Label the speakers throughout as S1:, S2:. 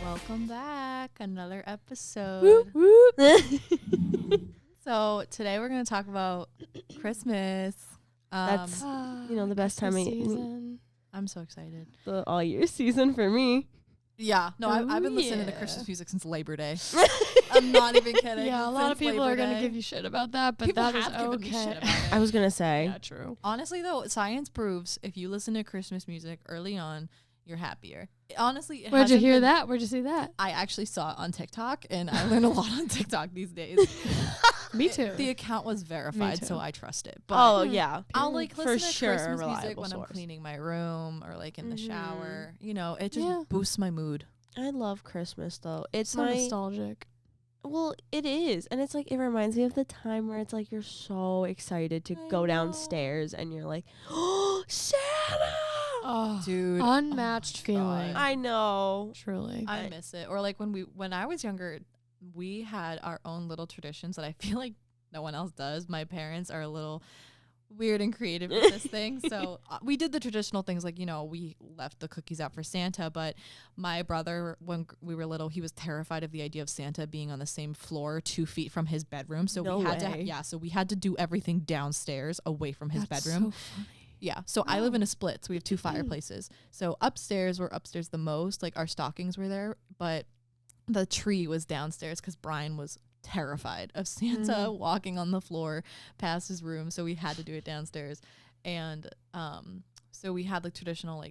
S1: Welcome back. Another episode.
S2: Whoop, whoop.
S1: So today we're going to talk about Christmas.
S2: That's the best time of
S3: season.
S1: I'm so excited.
S2: the all year season for me.
S1: Yeah. No, I've been listening to
S3: yeah.
S1: Christmas music since Labor Day. I'm not even kidding.
S3: Yeah, a lot of
S1: Since
S3: people
S1: Labor
S3: are going
S1: Day.
S3: to give you shit about that, but
S1: People
S3: that is
S1: have given me shit
S3: okay.
S1: about it.
S2: I was gonna say.
S3: Yeah, true.
S1: Honestly, though, science proves if you listen to Christmas music early on, you're happier. Honestly, it
S3: Where'd you
S1: hasn't
S3: hear
S1: been-
S3: that? Where'd you see that?
S1: I actually saw it on TikTok, and I learn a lot on TikTok these days.
S3: Me too.
S1: The account was verified,
S3: too.
S1: so I trust it. But
S2: Oh yeah,
S1: I'll like
S2: for
S1: listen to
S2: sure, a
S1: Christmas music
S2: reliable
S1: when I'm
S2: source.
S1: cleaning my room or like in the
S2: Mhm.
S1: shower. You know, it just
S3: Yeah.
S1: boosts my mood.
S2: I love Christmas though. It's
S3: so
S2: my
S3: nostalgic.
S2: well, it is, and it's like it reminds me of the time where it's like you're so excited to
S1: I
S2: go
S1: know.
S2: downstairs and you're like, oh, Santa!
S3: Oh,
S1: Dude,
S3: unmatched
S1: oh my
S3: feeling.
S1: God.
S2: I know.
S3: Truly.
S1: I miss it. Or like when I was younger, we had our own little traditions that I feel like no one else does. My parents are a little weird and creative with this thing. So we did the traditional things like, we left the cookies out for Santa, but my brother, when we were little, he was terrified of the idea of Santa being on the same floor 2 feet from his bedroom. So
S2: No
S1: we had
S2: way.
S1: so we had to do everything downstairs away from his
S3: That's
S1: bedroom.
S3: So funny.
S1: Yeah. So I live in a split. So we have two fireplaces. So upstairs, we're upstairs the most. Like our stockings were there, but the tree was downstairs because Brian was terrified of Santa walking on the floor past his room. So we had to do it downstairs. And so we had the traditional,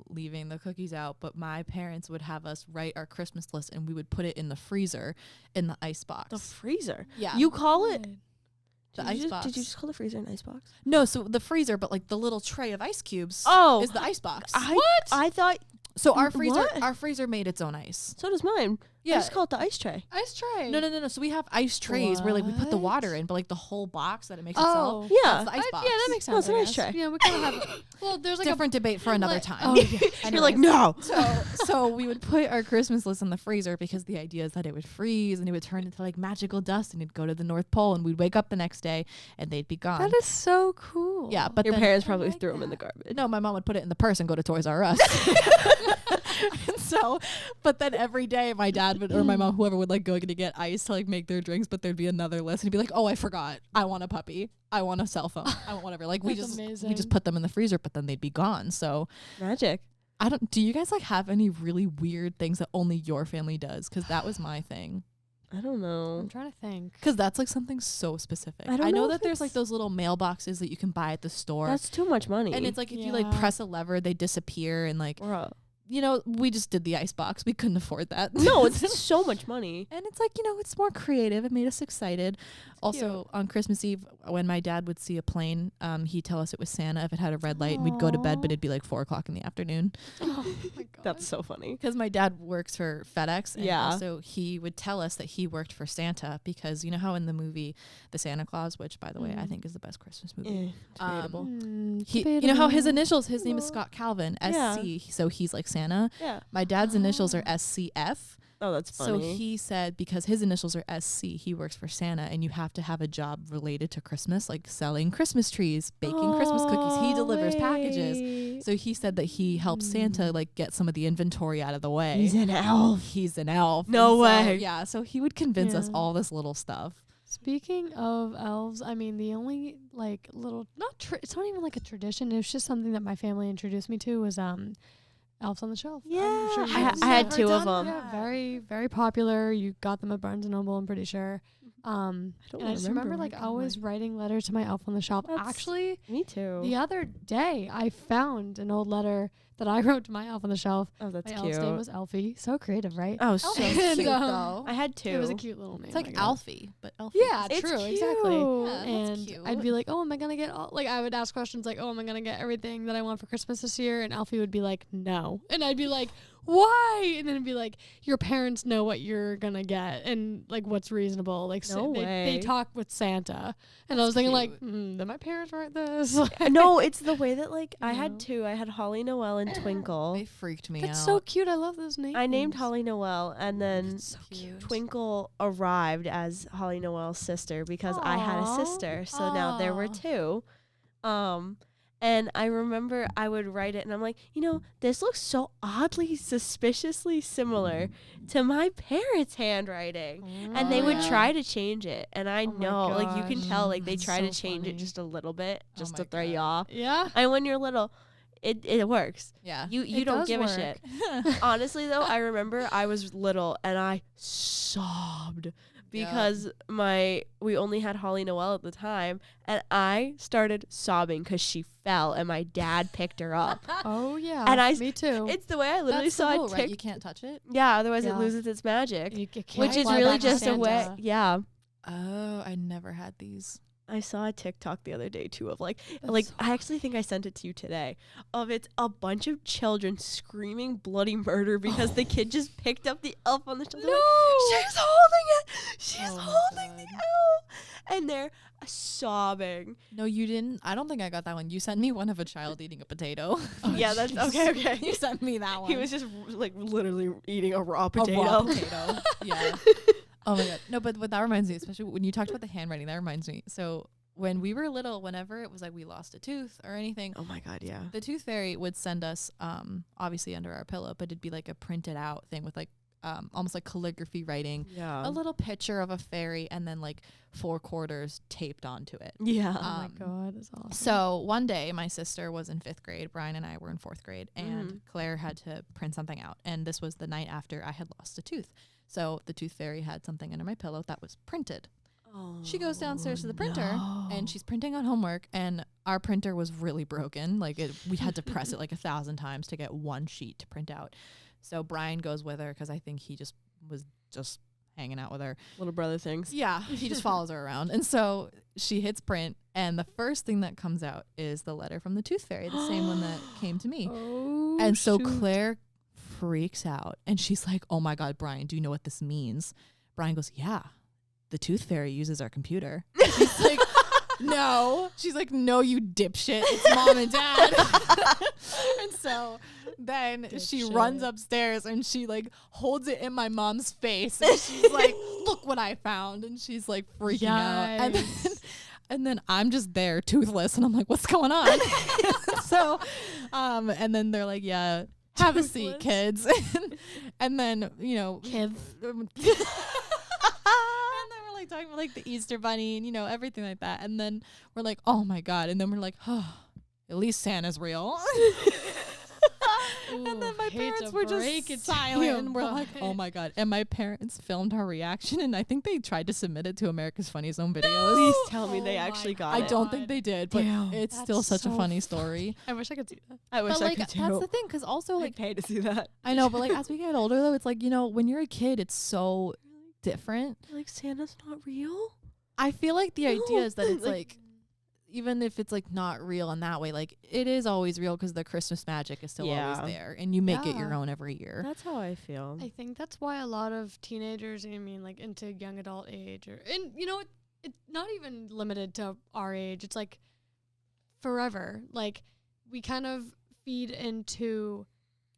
S1: leaving the cookies out. But my parents would have us write our Christmas list and we would put it in the freezer in the ice box.
S2: The freezer.
S1: Yeah.
S2: You call it
S1: The
S2: did you
S1: ice
S2: just-
S1: box.
S2: Did you just call the freezer an ice box?
S1: No, so the freezer, but like the little tray of ice cubes
S2: Oh,
S1: is the ice box.
S2: I thought
S1: So our
S2: What?
S1: freezer made its own ice.
S2: so does mine. I just call it the ice tray.
S3: Ice tray.
S1: No. So we have ice trays where like we put the water
S3: What?
S1: in, but like the whole box that it makes
S3: Oh.
S1: itself.
S2: Yeah.
S1: That's the ice box.
S3: Yeah, that makes sense.
S2: No, it's an
S3: I
S2: ice
S3: guess.
S2: tray.
S3: Yeah, we kind of have. Well, there's like
S1: Different debate for another
S3: like-
S1: time.
S3: Oh, yeah.
S2: You're like,
S1: Anyways.
S2: no.
S1: So we would put our Christmas list in the freezer because the idea is that it would freeze and it would turn into like magical dust and it'd go to the North Pole and we'd wake up the next day and they'd be gone.
S3: That is so cool.
S1: Yeah, but
S2: Your
S1: then-
S2: parents probably
S3: like
S2: threw them in the
S3: that.
S2: garbage.
S1: No, my mom would put it in the purse and go to Toys R Us. And so, but then every day my dad would, or my mom, whoever would like go to get ice to like make their drinks, but there'd be another list and he'd be like, oh, I forgot. I want a puppy. I want a cell phone. I want whatever. Like we
S3: That's
S1: just
S3: amazing.
S1: put them in the freezer, but then they'd be gone. So
S2: Magic.
S1: do you guys like have any really weird things that only your family does? Cause that was my thing.
S2: I don't know.
S3: I'm trying to think.
S1: Cause that's like something so specific.
S2: I don't
S1: I know
S2: know
S1: that
S2: if
S1: there's like
S2: it's-
S1: those little mailboxes that you can buy at the store.
S2: That's too much money.
S1: And it's like if you like
S3: Yeah.
S1: press a lever, they disappear and like
S2: Bruh.
S1: we just did the ice box. We couldn't afford that.
S2: No, it's so much money.
S1: and it's like, it's more creative. It made us excited. Also on Christmas Eve, when my dad would see a plane, he'd tell us it was Santa if it had a red light and we'd go to bed, but it'd be like 4:00 in the afternoon.
S3: Oh my god.
S2: That's so funny.
S1: Because my dad works for FedEx. And
S2: Yeah.
S1: also he would tell us that he worked for Santa because you know how in the movie The Santa Claus, which by the way, I think is the best Christmas movie.
S2: Debatable.
S1: You know how his initials, his name is
S3: Debatable.
S1: Scott Calvin,
S2: Yeah.
S1: SC, so he's like Santa.
S2: Yeah.
S1: My dad's initials are SCF.
S2: Oh, that's
S1: So
S2: funny.
S1: he said because his initials are SC, he works for Santa and you have to have a job related to Christmas, like selling Christmas trees, baking Christmas cookies. He delivers packages. So he said that he helps Santa like get some of the inventory out of the way.
S2: He's an elf.
S1: He's an elf.
S2: No
S1: And so,
S2: way.
S1: yeah, so he would convince us
S3: Yeah.
S1: all this little stuff.
S3: Speaking of elves, I mean, the only like little it's not even like a tradition. It was just something that my family introduced me to was Elves on the Shelf. I'm
S2: Yeah.
S3: sure you
S2: I
S3: guys
S2: had
S3: have
S2: two of
S3: done
S2: them.
S3: Yeah, very very popular. You got them at Barnes and Noble, I'm pretty sure. And I just remember like always writing letters to my Elf on the Shelf.
S2: That's-
S3: Actually,
S2: Me too.
S3: the other day I found an old letter that I wrote to my Elf on the Shelf.
S2: Oh, that's
S3: My
S2: cute.
S3: elf's name was Elfie. So creative, right?
S2: Oh, so
S3: And,
S2: cute.
S3: um,
S2: I had two.
S3: It was a cute little name.
S1: It's
S3: I
S1: like
S3: guess.
S1: Alfie, but Elfie.
S3: Yeah,
S2: It's
S3: true,
S2: cute.
S3: exactly.
S1: Yeah, that's
S3: And
S1: cute.
S3: I'd be like, "Oh, am I gonna get all?" Like, I would ask questions like, "Oh, am I gonna get everything that I want for Christmas this year?" And Alfie would be like, "No," and I'd be like, why? And then it'd be like, your parents know what you're gonna get and like what's reasonable. Like
S2: No
S3: they
S2: way.
S3: talk with Santa, and I
S1: That's
S3: was thinking like,
S1: cute.
S3: did my parents write this?
S2: No, it's the way that like I
S3: You
S2: had
S3: know?
S2: two. I had Holly Noel and Twinkle.
S1: They freaked me
S3: That's
S1: out.
S3: so cute. I love those names.
S2: I named Holly Noel, and then
S3: That's so cute.
S2: Twinkle arrived as Holly Noel's sister because I had a
S3: Aw.
S2: sister. So now there were
S3: Aw.
S2: two. And I remember I would write it, and I'm like, this looks so oddly, suspiciously similar to my parents' handwriting. And they
S1: Oh,
S2: would
S1: yeah.
S2: try to change it. And I
S3: Oh my
S2: know, like, you can
S3: gosh.
S2: tell, like, they
S3: That's
S2: try to
S3: so
S2: change it
S3: funny.
S2: just a little bit, just
S1: my
S2: to throw you
S1: God.
S2: off.
S3: Yeah.
S2: And when you're little, it works.
S1: Yeah.
S2: You
S3: It
S2: don't
S3: does
S2: give a
S3: work.
S2: shit. Honestly, though, I remember I was little and I sobbed because we only had Holly Noel at the time, and I started sobbing because she fell and my dad picked her up.
S3: Oh yeah.
S2: And
S3: me too.
S2: It's the way I literally
S1: That's the
S2: saw
S1: rule,
S2: it
S1: right?
S2: tick.
S1: You can't touch it.
S2: Yeah, otherwise it
S3: Yeah.
S2: loses its magic,
S3: You can't
S2: which is
S3: fly
S2: really
S3: back to
S2: just a way.
S3: Santa.
S2: Yeah.
S1: Oh, I never had these.
S2: I saw a TikTok the other day too of like
S3: That's so
S2: I actually think I sent it to you today of it's a bunch of children screaming bloody murder because the kid just picked up the elf on the shoulder.
S3: No.
S2: Like, she's holding it. She's
S1: Oh my
S2: holding the
S1: God.
S2: elf, and they're sobbing.
S1: No, you didn't. I don't think I got that one. You sent me one of a child eating a potato.
S2: Yeah, that's okay.
S1: You sent me that one.
S2: He was just like literally eating a raw
S1: a
S2: potato.
S1: raw potato. Yeah. Oh my God. No, but what that reminds me, especially when you talked about the handwriting, that reminds me. So when we were little, whenever it was like we lost a tooth or anything,
S2: Oh my God, yeah.
S1: the tooth fairy would send us, obviously under our pillow, but it'd be like a printed out thing with like, almost like calligraphy writing,
S2: Yeah.
S1: a little picture of a fairy, and then like 4 quarters taped onto it.
S2: Yeah.
S3: Oh my
S1: Um,
S3: god, that's awesome.
S1: So one day, my sister was in 5th grade. Brian and I were in 4th grade, and
S2: Mhm.
S1: Claire had to print something out. And this was the night after I had lost a tooth. So the tooth fairy had something under my pillow that was printed. She goes downstairs to the printer, and she's printing on homework. And our printer was really broken. Like we had to press it like 1,000 times to get one sheet to print out. So Brian goes with her because I think he just was just hanging out with her.
S2: Little brother things.
S1: Yeah, he just follows her around. And so she hits print, and the first thing that comes out is the letter from the tooth fairy, the same one that came to me.
S3: Oh,
S1: And so
S3: shoot.
S1: Claire freaks out, and she's like, "Oh my God, Brian, do you know what this means?" Brian goes, "Yeah, the tooth fairy uses our computer." She's like, "No." She's like, "No, you dipshit. It's mom and dad." And so then she runs
S3: Dipshit.
S1: upstairs and she like holds it in my mom's face, and she's like, "Look what I found." And she's like freaking out. And then I'm just there toothless, and I'm like, "What's going on?" So and then they're like, "Yeah, have a seat, kids." And then,
S3: kids.
S1: and then we're like talking about like the Easter bunny and everything like that. And then we're like, "Oh my God." And then we're like, "Oh, at least Santa's real." And then my parents were just silent, and we're like, "Oh my God." And my parents filmed our reaction, and I think they tried to submit it to America's Funniest Home Videos.
S2: Please tell me
S3: Oh
S2: they
S3: my
S2: actually got
S1: I
S2: it.
S1: don't think they did, but
S2: Damn.
S1: it's
S3: That's
S1: still such a
S3: so
S1: funny story.
S3: I wish I could see that.
S2: I wish
S1: But
S2: I
S1: like
S2: could too.
S1: that's the thing, because also
S2: I'd
S1: like
S2: pay to see that.
S1: I know, but like as we get older though, it's like when you're a kid, it's so different.
S2: Like Santa's not real?
S1: I feel like the
S2: No.
S1: idea is that it's
S2: Like-
S1: like even if it's like not real in that way, like it is always real because the Christmas magic is still
S2: Yeah.
S1: always there, and you make it your
S3: Yeah.
S1: own every year.
S2: That's how I feel.
S3: I think that's why a lot of teenagers, I mean, like into young adult age, and it's not even limited to our age. It's like forever. Like we kind of feed into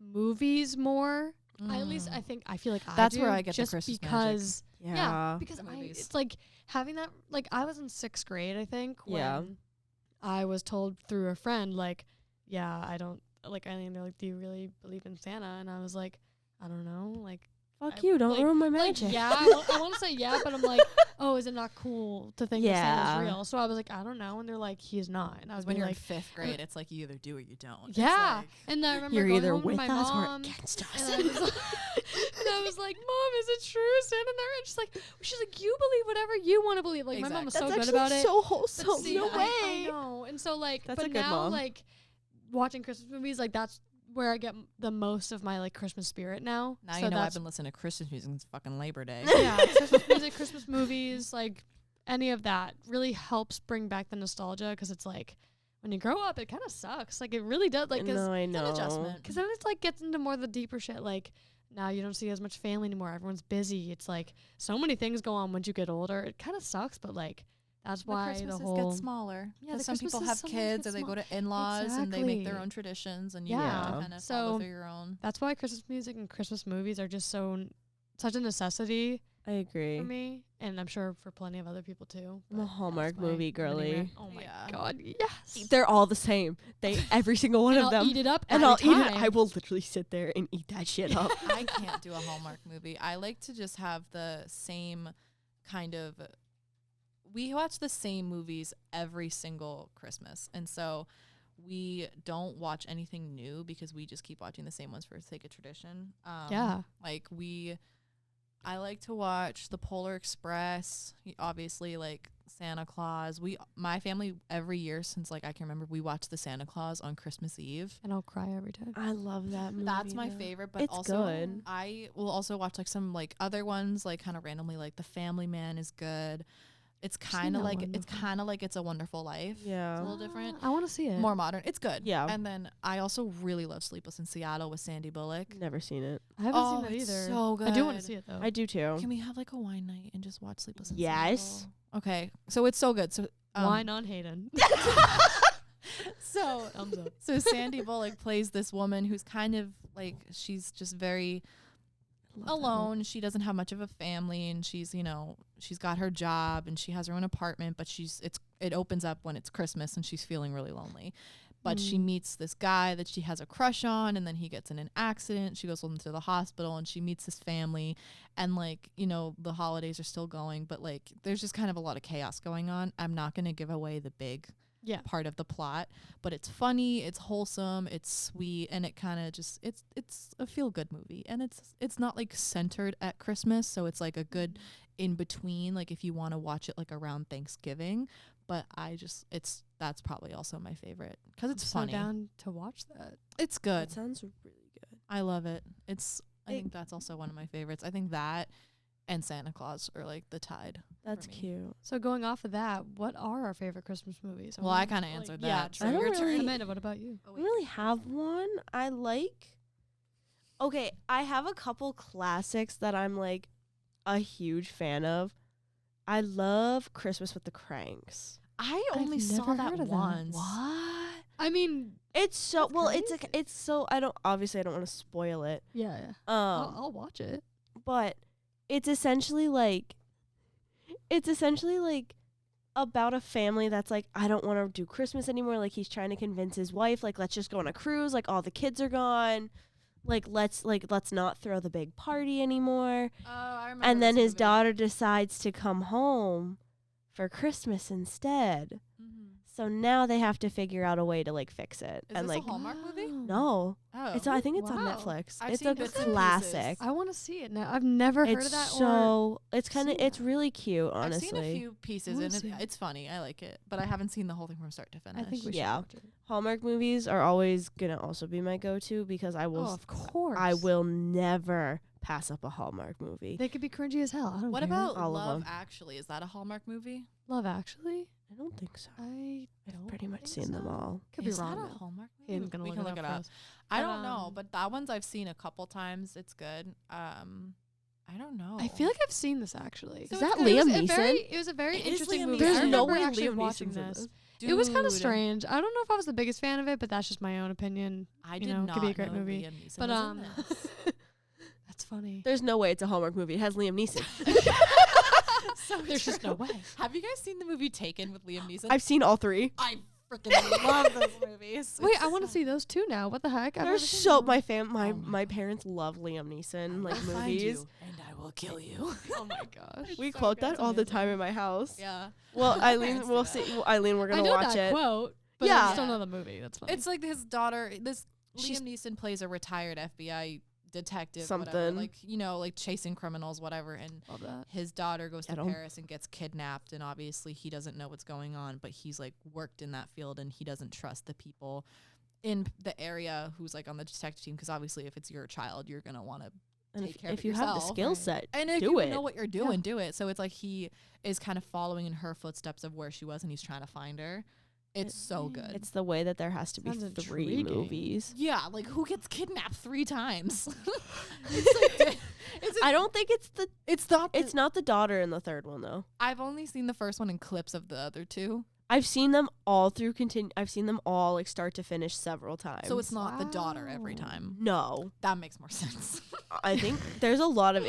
S3: movies more. At least I feel like
S1: That's
S3: I do,
S1: where I get the
S3: just
S1: Christmas magic.
S3: because
S2: yeah.
S3: because
S1: The movies.
S3: it's like having that. Like I was in 6th grade, I think,
S2: Yeah.
S3: when I was told through a friend, like, yeah, I don't like Eileen. They're like, do you really believe in Santa? And I was like, I don't know, like.
S2: Fuck
S3: I-
S2: you, don't
S3: like-
S2: ruin my
S3: Like,
S2: magic.
S3: yeah, I want to say yeah, but I'm like, oh, is it not cool to think that
S2: Yeah.
S3: Santa's real? So I was like, I don't know, and they're like, he's not, and I was
S1: When you're
S3: like,
S1: in 5th grade, it's like you either do or you don't. It's
S3: yeah,
S1: like-
S3: and I remember
S2: You're
S3: going
S2: either
S3: home to
S2: with
S3: my
S2: us or
S3: mom,
S2: against
S3: and
S2: us.
S3: I was like, and I was like, Mom, is it true, Santa there? And she's like, you believe whatever you want to believe. Like my mom was
S2: That's
S3: so good
S2: actually
S3: about it.
S2: so
S3: But
S2: wholesome.
S3: see,
S2: No
S3: I
S2: way.
S3: know, and so like,
S2: That's
S3: but
S2: a good
S3: now
S2: mom.
S3: like watching Christmas movies, like that's where I get the most of my like Christmas spirit now.
S1: Now
S3: So
S1: you know I've
S3: that's
S1: been listening to Christmas music since fucking Labor Day.
S3: yeah, Christmas music, Christmas movies, like any of that really helps bring back the nostalgia, because it's like when you grow up, it kind of sucks. Like, it really does. Like,
S2: No, I
S1: It's
S2: know.
S1: an adjustment.
S3: because then it's like gets into more the deeper shit. Like, now you don't see as much family anymore. Everyone's busy. It's like so many things go on once you get older. It kind of sucks, but like that's
S1: The
S3: why
S1: Christmases
S3: the whole
S1: get smaller. Yeah,
S3: the
S1: some people
S3: Christmases
S1: have
S3: sometimes
S1: kids
S3: get
S1: or they go
S3: small-
S1: to in-laws and they make their
S3: Exactly.
S1: own traditions and you
S3: Yeah.
S1: have to kind of
S3: So-
S1: follow through your own.
S3: that's why Christmas music and Christmas movies are just such a necessity
S2: I agree.
S3: for me, and I'm sure for plenty of other people too.
S2: I'm a
S3: but
S2: Hallmark
S3: that's my
S2: movie
S3: mini
S2: girly.
S3: rant. Oh my
S1: Yeah.
S3: god, yes.
S2: They're all the same. Every single one
S3: And
S2: of
S3: I'll
S2: them.
S3: eat it up
S2: And
S3: every
S2: I'll eat it.
S3: time.
S2: I will literally sit there and eat that shit up.
S1: I can't do a Hallmark movie. I like to just have the same kind of. We watch the same movies every single Christmas, and so we don't watch anything new because we just keep watching the same ones for the sake of tradition.
S3: Yeah.
S1: Like I like to watch The Polar Express. Obviously, like Santa Claus. My family every year since like I can remember, we watch the Santa Claus on Christmas Eve.
S3: And I'll cry every time.
S2: I love that movie.
S1: That's my
S2: though.
S1: favorite, but
S2: It's
S1: also
S2: good.
S1: I will also watch like some like other ones like kind of randomly, like The Family Man is good. It's
S3: seen
S1: kind of
S3: that
S1: like
S3: one
S1: It's a Wonderful Life.
S2: Yeah.
S1: It's a little different.
S3: I want to see it.
S1: More modern. It's good.
S2: Yeah.
S1: And then I also really love Sleepless in Seattle with Sandy Bullock.
S2: Never seen it.
S3: I haven't
S1: Oh,
S3: seen that
S1: it's
S3: either.
S1: so
S3: I do want to
S1: good.
S3: see it though.
S2: I do too.
S1: Can we have like a wine night and just watch Sleepless in
S2: Yes.
S1: Seattle? Okay. So it's so good. So
S3: Wine on Hayden.
S1: so
S3: Thumbs up.
S1: so Sandy Bullock plays this woman who's kind of like she's just very alone. She doesn't have much of a family, and she's she's got her job and she has her own apartment, but it opens up when it's Christmas and she's feeling really lonely. But she meets this guy that she has a crush on, and then he gets in an accident. She goes into the hospital and she meets this family, and like the holidays are still going, but like there's just kind of a lot of chaos going on. I'm not going to give away the big
S3: Yeah.
S1: part of the plot, but it's funny, it's wholesome, it's sweet, and it kind of just it's a feel good movie, and it's not like centered at Christmas, so it's like a good in between, like if you want to watch it like around Thanksgiving. But that's probably also my favorite because it's
S3: So
S1: funny.
S3: down to watch that.
S1: It's good.
S2: That sounds really good.
S1: I love it. I
S2: It-
S1: think that's also one of my favorites. I think that and Santa Claus are like the tide.
S2: That's
S1: me.
S2: cute.
S3: So going off of that, what are our favorite Christmas movies?
S1: Well, I kind of answered that.
S3: Yeah,
S1: so
S2: I don't
S1: your
S2: really-
S1: turn.
S3: Amanda, what about you?
S2: I don't really have one. I like. Okay, I have a couple classics that I'm like a huge fan of. I love Christmas with the Cranks.
S1: I
S3: I've
S1: only saw
S3: never
S1: that
S3: heard of that.
S1: once.
S2: What?
S3: I mean,
S2: It's so
S3: That's
S2: well.
S3: crazy.
S2: It's so I don't want to spoil it.
S3: yeah.
S2: Um,
S3: I'll watch it.
S2: but it's essentially like about a family that's like, I don't want to do Christmas anymore. Like he's trying to convince his wife, like, let's just go on a cruise. Like all the kids are gone. Let's not throw the big party anymore.
S1: Oh, I remember.
S2: And then
S1: this
S2: his
S1: movie.
S2: daughter decides to come home for Christmas instead.
S1: Mhm.
S2: So now they have to figure out a way to like fix it.
S1: Is
S2: and
S1: this
S2: like
S1: a Hallmark movie?
S2: no,
S1: Oh,
S2: I think it's on
S3: Wow.
S2: Netflix.
S1: I've
S2: It's
S1: seen
S2: a
S1: bits and
S2: classic.
S1: pieces.
S3: I want to see it now. I've never heard
S2: It's
S3: of that.
S2: so it's kind of
S3: seen
S2: it's
S3: that.
S2: really cute. Honestly,
S1: I've seen a few pieces
S3: wanna
S1: and
S3: see it.
S1: it's funny. I like it, but I haven't seen the whole thing from start to finish.
S3: I think we should
S2: Yeah.
S3: watch it.
S2: Hallmark movies are always gonna also be my go-to because I will
S3: Oh, of course.
S2: I will never pass up a Hallmark movie.
S3: They could be cringy as hell. I don't
S1: What
S3: care.
S1: about
S2: All of
S1: Love
S2: them.
S1: Actually? Is that a Hallmark movie?
S3: Love Actually?
S2: I don't think so.
S3: I
S2: I've
S3: don't
S2: pretty much
S3: think
S2: seen them
S3: so.
S2: all.
S3: Could be
S1: Is
S3: wrong.
S1: that a
S3: though.
S1: Hallmark movie?
S3: Hayden's gonna
S1: we
S3: look
S1: can
S3: it
S1: look
S3: up
S1: it
S3: for
S1: up.
S3: us.
S1: I
S3: But,
S1: don't know, but that one's I've seen a couple times. It's good. I don't know.
S3: I feel like I've seen this actually.
S2: Is
S3: It
S2: that
S3: was
S2: Liam
S3: a
S2: Neeson?
S3: It was a very
S1: It is
S3: interesting
S1: Liam
S3: movie.
S1: Neeson.
S3: I
S1: There's
S2: no
S3: remember
S2: way
S3: actually
S2: Liam
S3: watching
S2: Neeson's in
S3: this.
S2: this.
S3: It was kind of
S1: Dude,
S3: strange. I don't know if I was the biggest fan of it, but that's just my own opinion.
S1: I
S3: you
S1: did
S3: know,
S1: not
S3: could be a great
S1: know
S3: movie.
S1: Liam Neeson
S3: But
S1: was in this.
S3: that's funny.
S2: There's no way it's a Hallmark movie. It has Liam Neeson.
S1: So
S3: There's just no way.
S1: Have you guys seen the movie Taken with Liam Neeson?
S2: I've seen all three.
S1: I freaking love those movies.
S3: Wait,
S1: It's
S3: I want to
S1: so-
S3: see those two now. What the heck? I've
S2: They're
S3: never seen
S2: so
S3: them.
S2: my
S1: Oh my
S2: my parents love Liam Neeson like
S1: I'll find
S2: movies.
S1: you, and I will kill you.
S3: Oh my gosh.
S2: We
S1: so
S2: quote
S1: good.
S2: that
S1: It's
S2: all the
S1: amazing.
S2: time in my house.
S1: Yeah.
S2: Well,
S1: My
S2: Eileen,
S1: parents do
S2: we'll
S1: that.
S2: see. Well, Eileen, we're
S3: I
S2: gonna
S3: know
S2: watch
S3: that
S2: it.
S3: quote, but
S2: Yeah.
S3: I just don't know the movie. That's funny.
S1: It's like his daughter.
S2: She's-
S1: Liam Neeson plays a retired FBI detective, whatever,
S2: Something.
S1: like like chasing criminals, whatever. And
S3: Love that.
S1: his daughter goes to
S2: Get 'em.
S1: Paris and gets kidnapped, and obviously he doesn't know what's going on, but he's like worked in that field, and he doesn't trust the people in the area who's like on the detective team, because obviously if it's your child, you're gonna want to
S2: And
S1: take care of
S2: if
S1: it
S2: you have the
S1: yourself,
S2: skill
S3: right.
S2: set,
S1: and if
S2: do
S1: you
S2: it.
S1: know what you're doing, do it. So it's like he is kind of following in her footsteps of where she was, and he's trying to find her. It's so good.
S2: It's the way that there has to be
S3: Sounds
S2: 3
S3: intriguing.
S2: movies.
S1: Yeah, like who gets kidnapped 3 times? It's like,
S2: I don't think
S1: it's not.
S2: it's not the daughter in the third one though.
S1: I've only seen the first one in clips of the other 2,
S2: I've seen them all through I've seen them all like start to finish several times.
S1: so it's not the daughter every
S3: Wow.
S1: time.
S2: no.
S1: That makes more sense.
S2: I think there's a lot of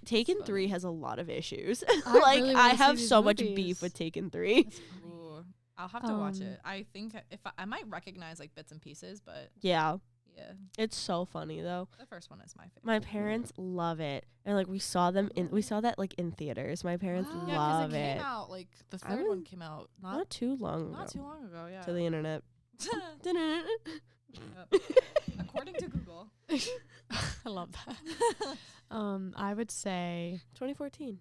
S2: Taken 3 has a lot of issues.
S3: I
S2: like
S3: really
S2: I
S3: wanna see
S2: have
S3: these
S2: so much
S3: movies.
S2: beef with Taken 3.
S1: Ooh, I'll have to watch
S3: Um,
S1: it. I think if I might recognize like bits and pieces, but
S2: Yeah.
S1: yeah,
S2: It's so funny though.
S1: the first one is my favorite.
S2: My parents love it. And like we saw that like in theaters. My parents
S3: Wow.
S1: Yeah,
S2: love
S1: it
S2: it.
S1: came out like the
S2: I
S1: third one
S2: was-
S1: came out
S2: Not too long ago.
S1: not too long ago. Yeah.
S2: To the internet.
S1: According to Google.
S3: I love that. I would say
S2: 2014.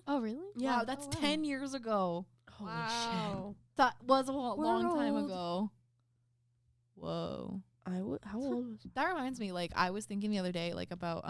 S3: oh really?
S1: Wow, that's
S3: Oh, wow.
S1: 10 years ago.
S2: Holy
S3: Wow.
S1: That was a long
S3: We're
S1: time
S3: old.
S1: ago. Whoa.
S2: How old was
S1: That reminds me, like, I was thinking the other day, like, about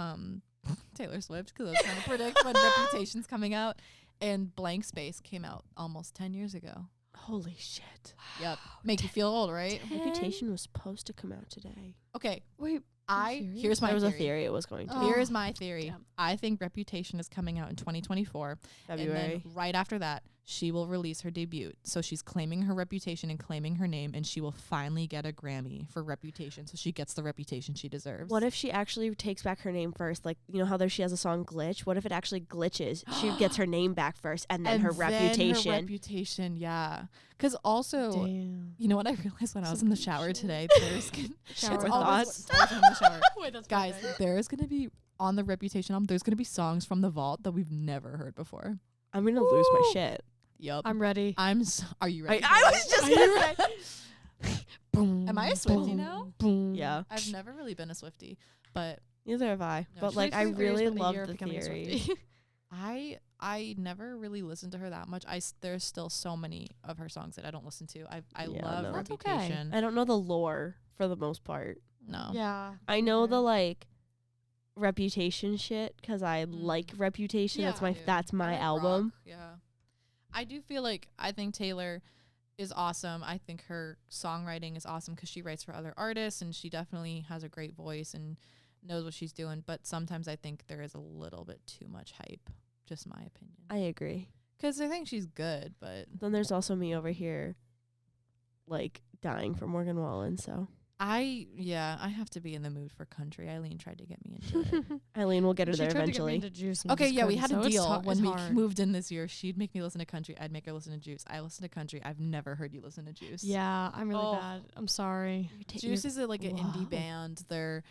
S1: Taylor Swift, because I was trying to predict when Reputation's coming out, and Blank Space came out almost 10 years ago.
S2: Holy shit.
S1: Yep. Make you feel old, right?
S2: Reputation was supposed to come out today.
S1: Okay,
S3: Wait. serious?
S1: here's my
S2: There was
S1: theory.
S2: a theory it was going to.
S3: Oh.
S1: Here's my theory.
S3: Damn.
S1: I think Reputation is coming out in 2024.
S2: February.
S1: And then right after that, she will release her debut. So she's claiming her reputation and claiming her name, and she will finally get a Grammy for Reputation. So she gets the reputation she deserves.
S2: What if she actually takes back her name first? Like, you know how she has a song Glitch? What if it actually glitches? She gets her name back first and then her reputation.
S1: Her reputation, yeah. Because also,
S3: Damn.
S1: you know what I realized when I was in the shower today? There's
S3: Shower
S1: it's
S3: with
S1: always
S2: thoughts.
S1: always in the shower.
S3: Wait, that's
S1: Guys, there's gonna be on the Reputation album. There's gonna be songs from the vault that we've never heard before.
S2: I'm going to lose my
S3: Woo.
S2: shit.
S1: Yep.
S3: I'm ready.
S1: Are you ready?
S2: I
S1: for
S2: was
S1: it?
S2: just
S3: Are you
S2: going to say.
S3: Boom.
S1: Am I a Swiftie
S3: boom,
S1: now?
S3: Boom.
S2: Yeah.
S1: I've never really been a Swiftie, but
S2: Neither have I.
S1: No,
S2: But like, I
S3: 2023 has
S2: really
S3: been a
S2: love
S3: year of
S2: the
S3: becoming a
S2: theory.
S3: Swiftie.
S1: I never really listened to her that much. There's still so many of her songs that I don't listen to. I
S2: Yeah,
S1: love
S2: no.
S3: That's okay.
S1: Reputation.
S2: I don't know the lore for the most part.
S1: No.
S3: Yeah.
S2: I know
S3: Okay.
S2: the like Reputation shit because I like Reputation.
S1: Yeah,
S2: That's my
S1: I like
S2: album.
S1: rock, yeah. I do feel like I think Taylor is awesome. I think her songwriting is awesome because she writes for other artists and she definitely has a great voice and knows what she's doing. But sometimes I think there is a little bit too much hype. Just my opinion.
S2: I agree.
S1: Because I think she's good, but
S2: Then there's also me over here, like dying for Morgan Wallen. So
S1: I have to be in the mood for country. Eileen tried to get me into it.
S2: Eileen will get her
S3: She
S2: there
S3: tried to get me
S2: eventually.
S3: into Juice and
S1: Okay,
S3: just
S1: yeah, we
S3: couldn't,
S1: had a
S3: so it's
S1: deal
S3: it's
S1: when we
S3: hard.
S1: moved in this year. She'd make me listen to country. I'd make her listen to Juice. I listen to country. I've never heard you listen to Juice.
S3: Yeah, I'm really
S1: Oh.
S3: bad. I'm sorry.
S1: Juice is like an
S3: Wow.
S1: indie band. They're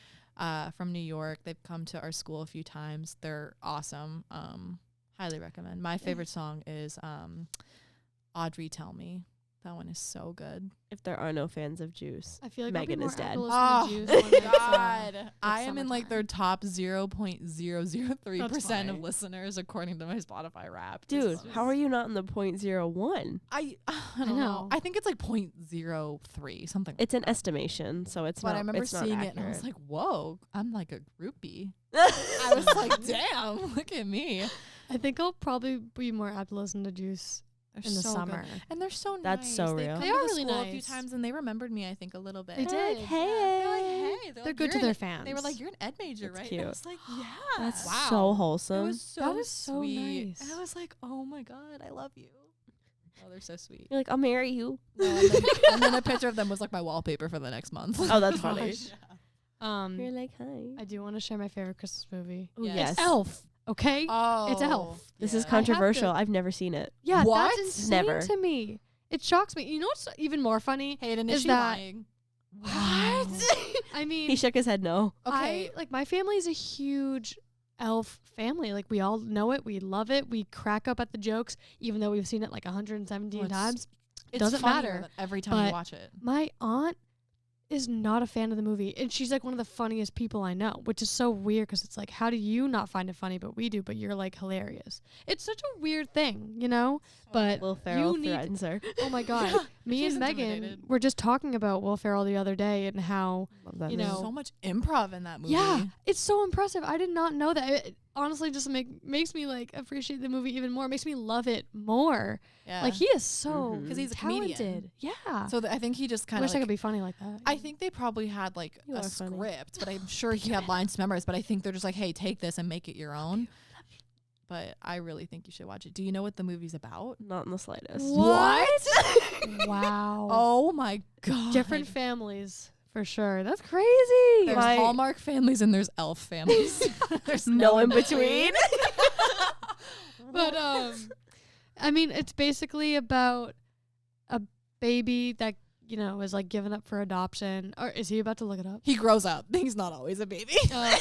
S1: from New York. They've come to our school a few times. They're awesome. Highly recommend. My favorite song is Audrey Tell Me. That one is so good.
S2: If there are no fans of Juice,
S3: I feel like
S2: Megan
S3: I'll
S2: is
S3: be more
S2: dead.
S3: apt to listen
S1: Oh,
S3: to Juice when it's,
S1: God. I am in like
S3: summertime.
S1: their top 0.003%
S3: That's
S1: of
S3: fine.
S1: listeners according to my Spotify Wrapped.
S2: dude, how are you not in the 0.01?
S1: I don't
S3: know.
S1: know. I think it's like 0.03, something like
S2: It's an estimation, so it's
S1: But
S2: not.
S1: I remember
S2: it's not
S1: seeing it and I was
S2: accurate.
S1: like, whoa, I'm like a groupie. I was like, damn, look at me.
S3: I think I'll probably be more apt to listen to Juice
S1: They're
S3: in the
S1: so good.
S3: summer.
S1: And they're so
S2: That's
S1: nice.
S2: so
S1: They've
S2: real.
S1: come
S3: They
S1: to
S3: are
S1: the
S3: really
S1: school a few
S3: nice.
S1: times and they remembered me, I think, a little bit.
S3: They
S2: They're
S3: did.
S2: like,
S1: They're like,
S2: hey.
S1: hey.
S3: They're good to their fans.
S1: They were like, you're an ed major,
S2: That's
S1: right?
S2: cute.
S1: And I was like, yeah.
S2: That's
S1: wow.
S2: so
S1: It
S2: wholesome.
S1: was so
S3: That is so
S1: sweet.
S3: nice.
S1: And I was like, oh my God, I love you. Oh, they're so sweet.
S2: You're like, I'll marry you.
S1: No, and then a picture of them was like my wallpaper for the next month.
S2: Oh, that's funny.
S1: Yeah.
S2: You're like, hi.
S3: I do want to share my favorite Christmas movie.
S2: Ooh,
S1: Yes.
S2: yes.
S3: It's Elf. Okay.
S1: Oh,
S3: It's Elf.
S2: This
S1: yeah.
S2: is
S3: have
S2: controversial.
S3: to-
S2: I've never seen it.
S3: Yeah,
S1: What?
S3: that's insane
S2: Never.
S3: to me. It shocks me. You know what's even more funny?
S1: Hayden,
S3: Is
S1: is she
S3: that-
S1: lying?
S3: What? I mean,
S2: He shook his head no.
S1: Okay.
S3: like my family is a huge Elf family. Like we all know it. We love it. We crack up at the jokes, even though we've seen it like 117
S1: Well,
S3: times.
S1: It's
S3: doesn't
S1: funnier
S3: matter,
S1: than every time
S3: but
S1: you watch it.
S3: My aunt is not a fan of the movie, and she's like one of the funniest people I know, which is so weird because it's like, how do you not find it funny, but we do, but you're like hilarious. It's such a weird thing, you know? But
S2: Will Ferrell
S3: you need-
S2: threatens her.
S3: oh my God. Me
S1: She's
S3: and Megan
S1: intimidated.
S3: were just talking about Will Ferrell the other day and how
S2: Love that
S3: You
S2: movie.
S3: know,
S1: so much improv in that movie.
S3: Yeah, it's so impressive. I did not know that. honestly just makes me like appreciate the movie even more. It makes me love it more.
S1: Yeah.
S3: Like he is so
S1: because he's a
S3: talented.
S1: comedian.
S3: Yeah.
S1: So I think he just kind
S3: I
S1: of.
S3: wish I could be funny like that.
S1: I think they probably had like
S2: You
S1: a
S2: are funny.
S1: script, but I'm sure he had lines to memorize. But I think they're just like, hey, take this and make it your own. But I really think you should watch it. Do you know what the movie's about?
S2: Not in the slightest.
S1: What?
S3: Wow.
S1: Oh my god.
S3: Different families for sure. That's crazy.
S1: There's
S2: My-
S1: Hallmark families and there's elf families. There's
S2: No in between.
S3: But I mean, it's basically about a baby that is like given up for adoption. Or is he about to look it up?
S1: He grows up. He's not always a baby.
S3: Okay.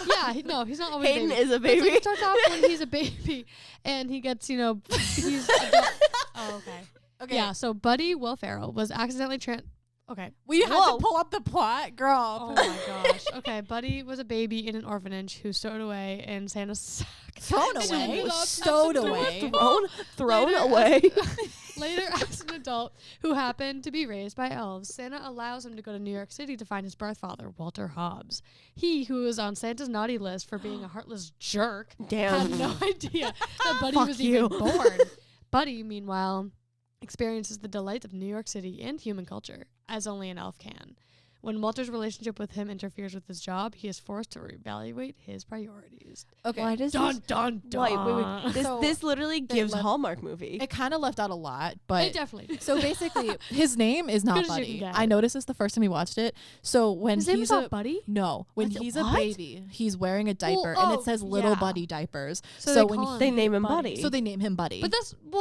S3: Yeah, he's not always
S2: Hayden
S3: a baby.
S2: is a
S3: It's like
S2: baby.
S3: it starts off when he's a baby, and he gets he's. Oh, okay.
S1: Okay.
S3: Yeah. So Buddy Will Ferrell was accidentally Okay.
S1: We had
S2: Whoa.
S1: to pull up the plot, girl.
S3: Oh my gosh. Okay. Buddy was a baby in an orphanage who stowed away in Santa's sack.
S1: Thrown
S3: And
S1: away.
S3: ended up
S1: Stowed
S3: as an
S1: away.
S2: Thrown
S3: Later,
S2: away.
S3: Later, as an adult who happened to be raised by elves, Santa allows him to go to New York City to find his birth father, Walter Hobbs. He, who was on Santa's naughty list for being a heartless jerk,
S2: Damn.
S3: had no idea that Buddy
S2: Fuck
S3: was
S2: you.
S3: even born. Buddy, meanwhile, experiences the delights of New York City and human culture, as only an elf can. When Walter's relationship with him interferes with his job, he is forced to reevaluate his priorities.
S1: Okay.
S2: Why does
S3: Dun
S2: this,
S3: dun dun.
S2: wait. This
S1: So
S2: this literally
S1: they
S2: gives
S1: left-
S2: Hallmark movie.
S1: It kind of left out a lot,
S3: It
S1: but
S3: definitely.
S1: so basically his name is not
S3: Good as you
S1: Buddy.
S3: can get.
S1: I noticed this the first time we watched it. So when
S3: His name is
S1: he's
S3: not Buddy?
S1: no, when
S3: What?
S1: he's a
S3: What?
S1: baby, he's wearing a diaper
S3: Well,
S1: and it says little
S3: yeah.
S1: Buddy diapers.
S3: So
S1: So
S3: they
S1: when
S3: call
S2: They
S3: him
S2: name him Buddy.
S1: so they name him Buddy.
S3: But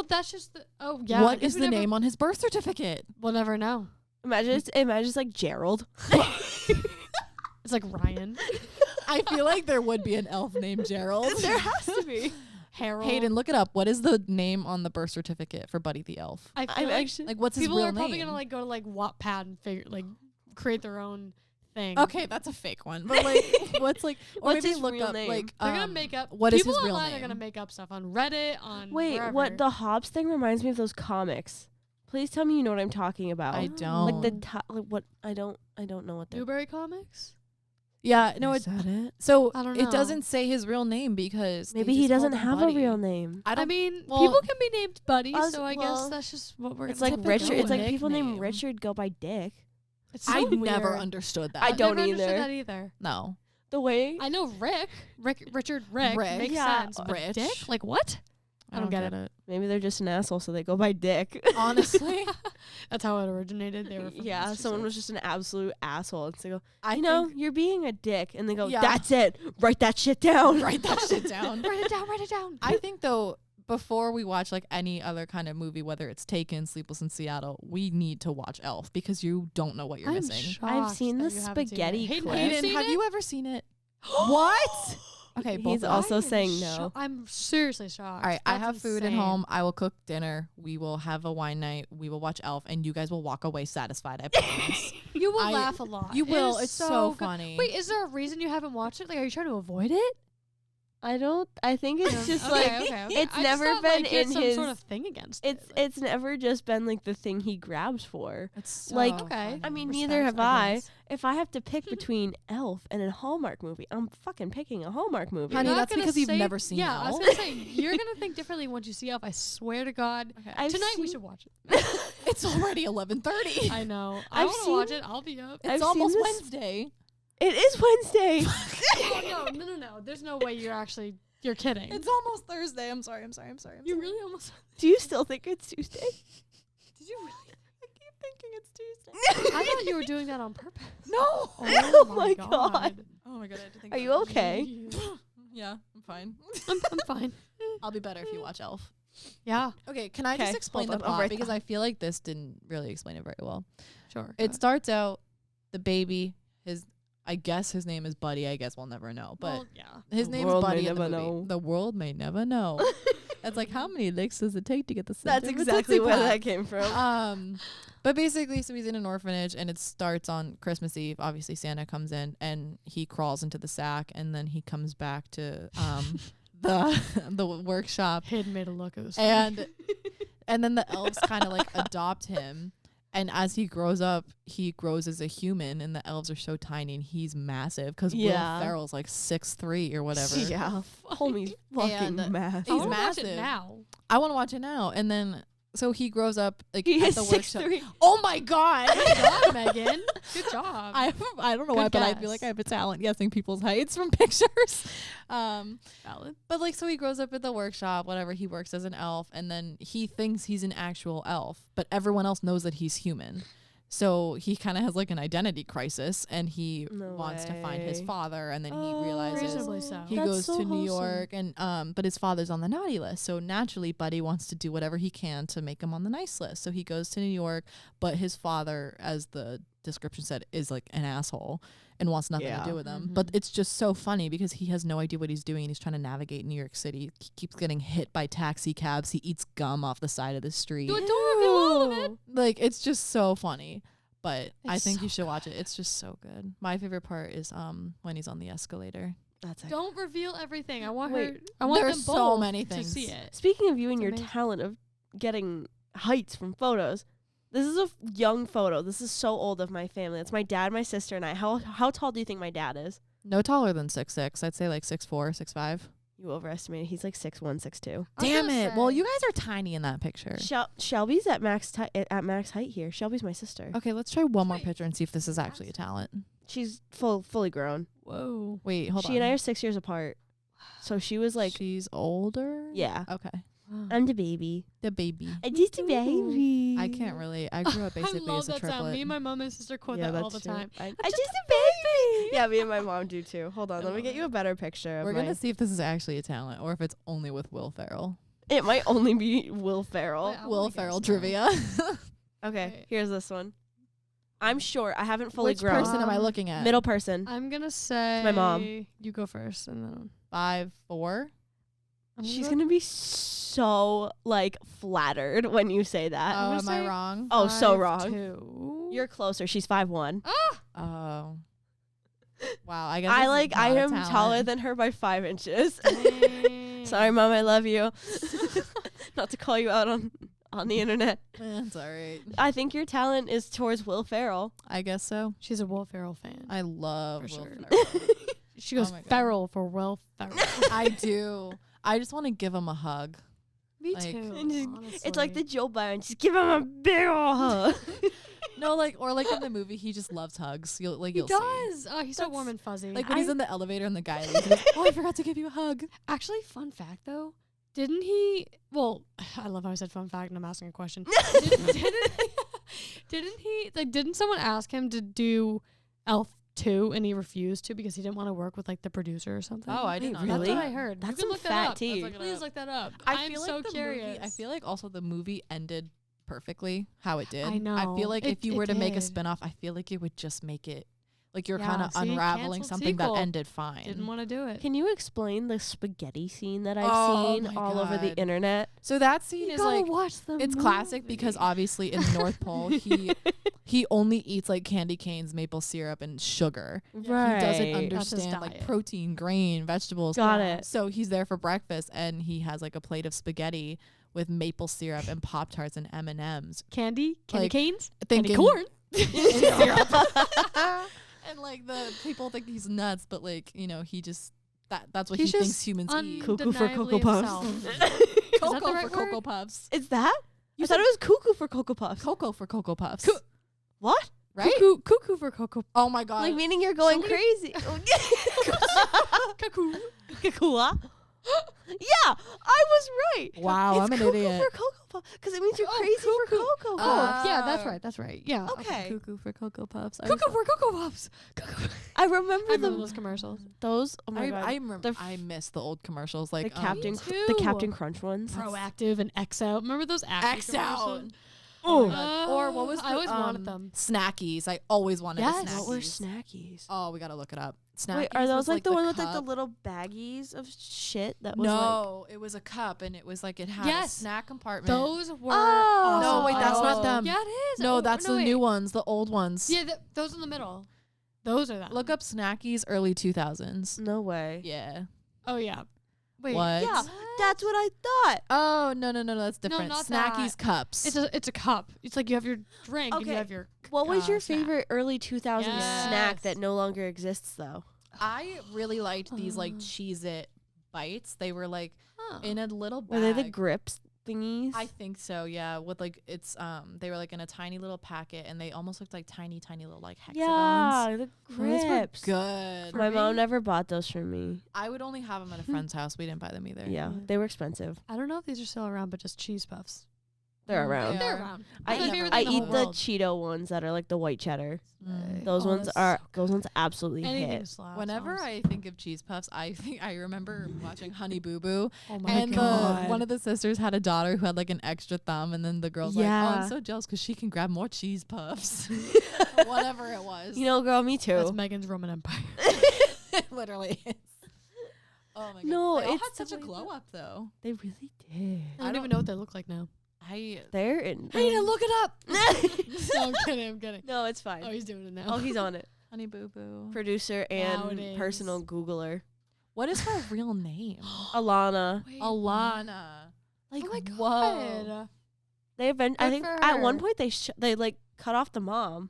S3: that's just the yeah. I
S1: What
S3: guess
S1: is
S3: we
S1: the
S3: never-
S1: name on his birth certificate?
S3: We'll never know.
S2: Imagine it's like Gerald.
S3: It's like Ryan.
S1: I feel like there would be an elf named Gerald.
S2: There has to be.
S3: Harold.
S1: Hayden, look it up. What is the name on the birth certificate for Buddy the elf?
S3: I feel
S2: I'm
S3: like
S2: actually
S1: Like, what's his
S3: people
S1: real
S3: are probably
S1: name?
S3: gonna like go to like Wattpad and create their own thing.
S1: Okay, that's a fake one. But like, what's or
S2: What's
S1: maybe
S2: his
S1: look
S2: real
S1: up
S2: name?
S1: like
S3: They're gonna make up.
S1: what is
S3: people
S1: his real
S3: online
S1: name?
S3: are gonna make up stuff on Reddit on.
S2: Wait,
S3: wherever.
S2: what the Hobbs thing reminds me of those comics. Please tell me you know what I'm talking about.
S1: I
S2: Like
S1: don't.
S2: what I don't know what they're.
S3: Newberry Comics?
S1: Yeah, no,
S2: Is that it?
S1: so
S3: I don't
S1: it
S3: know.
S1: doesn't say his real name because they
S2: Maybe he
S1: just called
S2: doesn't
S1: him
S2: have
S1: Buddy.
S2: a real name.
S1: I
S3: I
S1: don't.
S3: mean,
S1: well,
S3: people can be named Buddy,
S2: us-
S3: so I
S2: well,
S3: guess that's just what we're.
S2: It's
S3: gonna
S2: like
S3: go
S2: Richard.
S3: with.
S2: It's like people named
S1: Nickname.
S2: Richard go by Dick.
S3: It's so
S1: I never
S3: weird.
S1: understood that.
S2: I
S3: I've
S2: don't
S3: never understood
S2: either.
S3: that either.
S1: No.
S2: The way
S3: I know Richard Rick
S1: Rick.
S3: makes
S2: Yeah,
S3: sense. But
S1: Rich.
S3: Dick? Like what? I don't get it.
S2: maybe they're just an asshole, so they go by Dick.
S1: Honestly,
S3: That's how it originated. They were from
S2: Yeah, someone
S3: Massachusetts.
S2: was just an absolute asshole, and so they go,
S1: I
S2: you know,
S1: think-
S2: you're being a dick, and they go,
S1: Yeah.
S2: that's it, write that shit down.
S1: write that shit down.
S3: Write it down. Write it down.
S1: I think though, before we watch like any other kind of movie, whether it's Taken, Sleepless in Seattle, we need to watch Elf because you don't know what you're
S3: I'm
S1: missing.
S3: shocked
S2: I've seen
S3: that
S2: the
S3: you haven't seen it.
S2: spaghetti
S3: Hayden,
S2: clip.
S3: have you
S1: Hayden,
S3: seen
S1: have
S3: it?
S1: you ever seen it? What? Okay, both
S2: He's
S1: of us.
S2: also
S3: I am
S2: saying no.
S3: I'm seriously shocked.
S1: All right, I
S3: That's
S1: have food at
S3: insane.
S1: home. I will cook dinner. We will have a wine night. We will watch Elf, and you guys will walk away satisfied. I promise.
S3: You will
S1: I-
S3: laugh a lot.
S1: You
S3: It
S1: will.
S3: is
S1: It's so
S3: good.
S1: funny.
S3: Wait, is there a reason you haven't watched it? Like, are you trying to avoid it?
S2: I think it's just
S3: okay,
S2: like,
S3: okay.
S2: it's
S3: I just
S2: never
S3: thought,
S2: been
S3: like, you had
S2: in
S3: some
S2: his,
S3: sort of thing against
S2: it's never just been like the thing he grabs for.
S1: It's so
S2: like,
S3: okay.
S2: I mean,
S3: Respect,
S2: neither have
S3: I
S2: I.
S3: guess.
S2: If I have to pick between Elf and a Hallmark movie, I'm fucking picking a Hallmark movie.
S1: Honey,
S3: You're not
S1: that's
S3: gonna
S1: because you've
S3: say-
S1: never seen
S3: Yeah, I was
S1: Elf.
S3: gonna say you're gonna think differently once you see Elf. I swear to God.
S1: Okay.
S2: I've
S3: Tonight we
S2: seen-
S3: should watch it.
S1: It's already 11:30.
S3: I know. I
S2: I've
S3: want to
S2: seen-
S3: watch it. I'll be up.
S1: It's
S2: I've
S1: almost
S2: seen this-
S1: Wednesday.
S2: It is Wednesday.
S3: Oh no. There's no way you're kidding.
S1: It's almost Thursday. I'm sorry.
S3: You really almost.
S2: Do you still think it's Tuesday?
S3: Did you really?
S1: I keep thinking it's Tuesday.
S3: I thought you were doing that on purpose.
S1: No.
S3: Oh,
S2: my God.
S1: Oh my god, I had to think.
S2: Are
S1: about
S2: you
S1: it.
S2: okay?
S1: Yeah, I'm fine.
S3: I'm fine.
S1: I'll be better if you watch Elf.
S3: Yeah,
S1: Okay, can I just
S2: Okay,
S1: explain
S2: hold
S1: the
S2: on, I'll
S1: plot
S2: write
S1: because
S2: that.
S1: I feel like this didn't really explain it very well.
S3: sure.
S1: It starts out the baby, I guess his name is Buddy. I guess we'll never know, but
S3: well, yeah.
S1: his
S2: The
S1: name's
S2: world may
S1: Buddy in the
S2: never
S1: movie.
S2: know.
S1: The world may never know. It's like how many licks does it take to get the
S2: That's
S1: scent of a
S2: exactly
S1: Tootsie
S2: where
S1: Pop?
S2: that came from.
S1: But basically, so he's in an orphanage, and it starts on Christmas Eve. Obviously, Santa comes in, and he crawls into the sack, and then he comes back to the workshop,
S3: Hayden made a look. It was
S1: and then the elves kind of like adopt him, And as he grows up, he grows as a human, and the elves are so tiny, and he's massive because
S2: Yeah.
S1: Will Ferrell's like 6'3" or whatever.
S2: Yeah. Homie's fucking
S1: And
S2: massive.
S3: I
S1: he's
S3: wanna watch it
S1: massive.
S3: now.
S1: I want to watch it now. And then so he grows up like
S2: He
S1: at
S2: is
S1: the workshop.
S2: 6'3".
S1: Oh my god!
S3: Good job, Megan. Good job.
S1: I don't know
S3: Good
S1: why, but I
S3: guess.
S1: feel like I have a talent guessing people's heights from pictures.
S3: Valid.
S1: But like, so he grows up at the workshop, whatever. He works as an elf, and then he thinks he's an actual elf, but everyone else knows that he's human. So he kind of has like an identity crisis, and he
S2: No
S1: wants to find his
S2: way.
S1: father, and then he
S2: Oh,
S1: realizes
S3: Reasonably so.
S1: he
S2: That's
S1: goes
S2: so
S1: to New
S2: wholesome.
S1: York, and but his father's on the naughty list. So naturally, Buddy wants to do whatever he can to make him on the nice list. So he goes to New York, but his father, as the description said, is like an asshole and wants nothing
S2: Yeah.
S1: to do with him. But it's just so funny because he has no idea what he's doing, and he's trying to navigate New York City. He keeps getting hit by taxi cabs. He eats gum off the side of the street.
S3: Don't reveal all of it.
S1: Like, it's just so funny. But I
S3: It's
S1: think
S3: so
S1: you should watch it. It's just so good. My favorite part is when he's on the escalator.
S2: That's it.
S3: Don't reveal everything. I want
S2: Wait,
S3: her. I want
S1: there's
S3: them
S1: so
S3: both
S1: many
S3: to
S1: things.
S3: see it.
S2: Speaking of you and
S3: It's
S2: your
S3: amazing.
S2: talent of getting heights from photos, this is a young photo. This is so old of my family. It's my dad, my sister, and I. How tall do you think my dad is?
S1: No taller than 6'6". I'd say like 6'4", 6'5".
S2: You overestimated. He's like 6'1", 6'2".
S3: I was
S1: Damn
S3: gonna
S1: it. Well,
S3: say-
S1: you guys are tiny in that picture.
S2: Shelby's at max height here. Shelby's my sister.
S1: Okay, let's try one more
S3: Wait,
S1: picture and see if this is actually a talent.
S2: She's fully grown.
S3: Whoa.
S1: Wait, hold on.
S2: She and I are 6 years apart. So she was like,
S1: she's older?
S2: yeah,
S1: Okay.
S2: I'm the baby.
S1: The baby.
S2: I'm just a baby.
S1: I can't relate. I grew up basically
S3: I love
S1: as a
S3: that
S1: triplet.
S3: sound. Me and my mom and sister quote
S2: Yeah,
S3: that all the
S2: that's true.
S3: time.
S2: I'm just a baby. Yeah, me and my mom do too. Hold on,
S3: I
S2: let me
S3: love
S2: get you
S3: it.
S2: a better picture. Of
S1: We're
S2: my,
S1: going to see if this is actually a talent or if it's only with Will Ferrell.
S2: It might only be Will Ferrell.
S3: I
S1: Will
S3: wanna
S1: Ferrell
S3: guess now.
S1: trivia.
S2: Okay,
S3: Wait.
S2: here's this one. I'm short. I haven't fully
S1: Which
S2: grown.
S1: person am I
S3: Um,
S1: looking at?
S2: Middle person.
S3: I'm gonna say
S2: my mom.
S3: You go first, and then
S1: 5'4".
S3: I'm
S2: She's gonna be so like flattered when you say that.
S1: Oh,
S3: gonna
S1: am I
S3: say
S1: wrong?
S2: Oh, so wrong.
S3: 5'2".
S2: You're closer. She's 5'1".
S1: Oh. Wow, I guess
S2: I
S1: this is
S2: like.
S1: not
S2: I
S1: a
S2: am
S1: talent.
S2: taller than her by 5 inches.
S3: Dang.
S2: Sorry, Mom. I love you. Not to call you out on the internet.
S1: That's all right.
S2: I think your talent is towards Will Ferrell.
S1: I guess so.
S3: She's a Will Ferrell fan.
S1: I love
S3: For
S1: Will
S3: sure.
S1: Ferrell.
S3: She goes
S1: Oh my God.
S3: Ferrell for Will Ferrell.
S1: I do. I just want to give him a hug.
S3: Me
S1: Like-
S3: too.
S2: And just-
S3: honestly.
S2: It's like the Joe Biden. Just give him a big ol' hug.
S1: No, like, or like in the movie, he just loves hugs. You'll
S3: He
S1: you'll see.
S3: does. Oh, he's so
S2: That's-
S3: warm and fuzzy.
S1: Like when he's in the elevator and the guy leaves, he goes, "Oh, I forgot to give you a hug."
S3: Actually, fun fact though, didn't he? Well, I love how I said fun fact, and I'm asking a question. Didn't he? Like, didn't someone ask him to do Elf 2 and he refused to because he didn't want to work with like the producer or something?
S1: Oh, I
S2: did
S1: did
S2: not
S1: not
S2: know
S3: That's
S2: that.
S3: what I heard.
S2: That's
S3: you can
S2: some
S3: look
S2: fat
S3: that up.
S2: tea.
S3: Please look that up.
S1: I
S3: I'm
S1: feel
S3: so
S1: like the
S3: curious.
S1: movie. I feel like also the movie ended perfectly how it did.
S3: I know.
S1: I feel like if you
S3: It
S1: were to make a
S3: did.
S1: spin-off, I feel like it would just make it like you're
S3: Yeah,
S1: kind of
S3: see,
S1: unraveling
S3: canceled
S1: something
S3: sequel.
S1: that ended fine.
S3: Didn't want to do it.
S2: Can you explain the spaghetti scene that I've
S1: Oh
S2: seen
S1: my
S2: all over the
S1: God.
S2: internet?
S1: So that scene
S3: You
S1: is
S3: gotta
S1: like
S3: watch the
S1: it's classic because
S3: movie.
S1: obviously in the North Pole he only eats like candy canes, maple syrup, and sugar.
S2: Right.
S1: He doesn't
S3: That's his
S1: understand like
S3: diet.
S1: protein, grain, vegetables.
S2: Got
S3: Yeah.
S2: it.
S1: So he's there for breakfast and he has like a plate of spaghetti with maple syrup and Pop Tarts and M&Ms.
S3: candy
S1: Like,
S3: canes,
S1: Thinking
S3: candy corn.
S1: And like the people think he's nuts, but like, you know, he just that's what
S3: He's
S1: he thinks
S3: just
S1: humans eat.
S2: Cuckoo for Cocoa
S3: Undeniably
S2: Puffs.
S3: himself.
S1: Cocoa
S3: that the right
S1: for Cocoa
S3: word?
S1: Puffs.
S2: Is that?
S1: You
S2: I thought it was cuckoo for Cocoa Puffs.
S1: Cocoa for Cocoa Puffs.
S2: What?
S1: Right?
S3: Cuckoo for cocoa.
S1: Oh my god.
S2: Like meaning you're going
S3: Somebody-
S2: crazy.
S3: Cuckoo.
S2: Cuckoo. Yeah, I was right.
S1: Wow,
S2: it's
S1: I'm an
S2: cuckoo
S1: idiot.
S2: for Cocoa Puffs because it means you're
S3: Oh,
S2: crazy for
S3: cuckoo.
S2: Cocoa
S3: Oh,
S2: Puffs.
S3: yeah, that's right. That's right. Yeah.
S2: Okay.
S1: Cuckoo for Cocoa Puffs.
S3: Cuckoo for Cocoa Puffs. Cuckoo.
S2: I remember
S3: I remember
S2: the
S3: those commercials.
S2: those. Oh my
S1: I
S2: god.
S1: remember.
S2: The
S1: I miss the old commercials like
S2: the Captain
S3: Me
S2: the
S3: too.
S2: Captain Crunch ones.
S3: Proactive and X out. Remember those
S1: X out.
S3: commercials?
S1: Oh my God. Or what was
S3: I
S1: the,
S3: always wanted them.
S1: Snackies. I always wanted
S3: Yes.
S1: the snackies.
S2: What were snackies?
S1: Oh, we gotta look it up. Snackies.
S2: Wait, are those
S1: was,
S2: like the one with like the
S1: cup.
S2: little baggies of shit that was like?
S1: No, it was a cup and it was like it had
S3: Yes.
S1: a snack compartment.
S3: Those were
S2: Oh.
S3: awesome.
S1: No, wait, that's not
S3: Oh.
S1: them.
S3: Yeah, it is.
S1: No,
S3: Oh,
S1: that's the
S3: wait.
S1: new ones, the old ones.
S3: Yeah, those in the middle. Those are that.
S1: Look up Snackies early 2000s.
S2: No way.
S1: Yeah.
S3: Oh yeah. Wait.
S1: What?
S2: Yeah, that's what I thought.
S1: Oh, no, that's different.
S3: not
S1: Snackies
S3: that.
S1: cups.
S3: It's a cup. It's like you have your drink and you
S2: Okay.
S3: have your.
S2: What was your
S3: snack.
S2: favorite early 2000s snack
S3: Yes.
S2: that no longer exists, though?
S1: I really liked these like Cheez-It bites. They were like in a little bag.
S2: Were they the grips thingies?
S1: I think so, yeah. With like they were like in a tiny little packet and they almost looked like tiny little like hexagons.
S2: yeah, the
S1: Those
S2: grips.
S1: were good.
S2: My mom never bought those for me.
S1: I would only have them at a friend's house. We didn't buy them either.
S2: Yeah,
S3: Yeah.
S2: they were expensive.
S3: I don't know if these are still around, but just cheese puffs.
S2: They're around.
S1: They
S3: They're
S1: are.
S3: around.
S2: I
S3: They're my
S2: eat,
S3: favorite
S2: I
S3: thing in
S2: eat
S3: whole
S2: the
S3: world.
S2: Cheeto ones that are like the white cheddar.
S1: Mm.
S2: Those
S3: Oh,
S2: ones
S3: that's
S2: are
S3: so
S2: those ones absolutely
S3: Anything
S2: hit.
S3: slaps,
S1: Whenever
S3: honestly.
S1: I think of cheese puffs, I remember watching Honey Boo Boo,
S3: Oh my
S1: and
S3: god.
S1: one of the sisters had a daughter who had like an extra thumb, and then the girl's like, "Oh,
S2: Yeah.
S1: I'm so jealous because she can grab more cheese puffs." Whatever it was,
S2: You know, girl, me
S3: That's
S2: too.
S3: Megan's Roman Empire.
S1: it literally is. Oh my god!
S2: No,
S1: they all
S2: it's
S1: had such a
S2: the way
S1: glow up though.
S2: They really did.
S3: I don't even know what they look like now.
S2: They're in.
S3: I need to look it up. No, I'm kidding. I'm kidding.
S2: No, it's fine.
S3: Oh, he's doing it now.
S2: Oh, he's on it.
S1: Honey Boo Boo.
S2: Producer and
S3: Nowadays.
S2: personal Googler.
S1: What is her real name?
S2: Alana.
S3: Wait,
S1: Alana.
S2: Like,
S3: oh my
S1: whoa.
S3: god.
S2: They I
S3: Good
S2: think
S3: for
S2: at one
S3: her.
S2: point they like cut off the mom.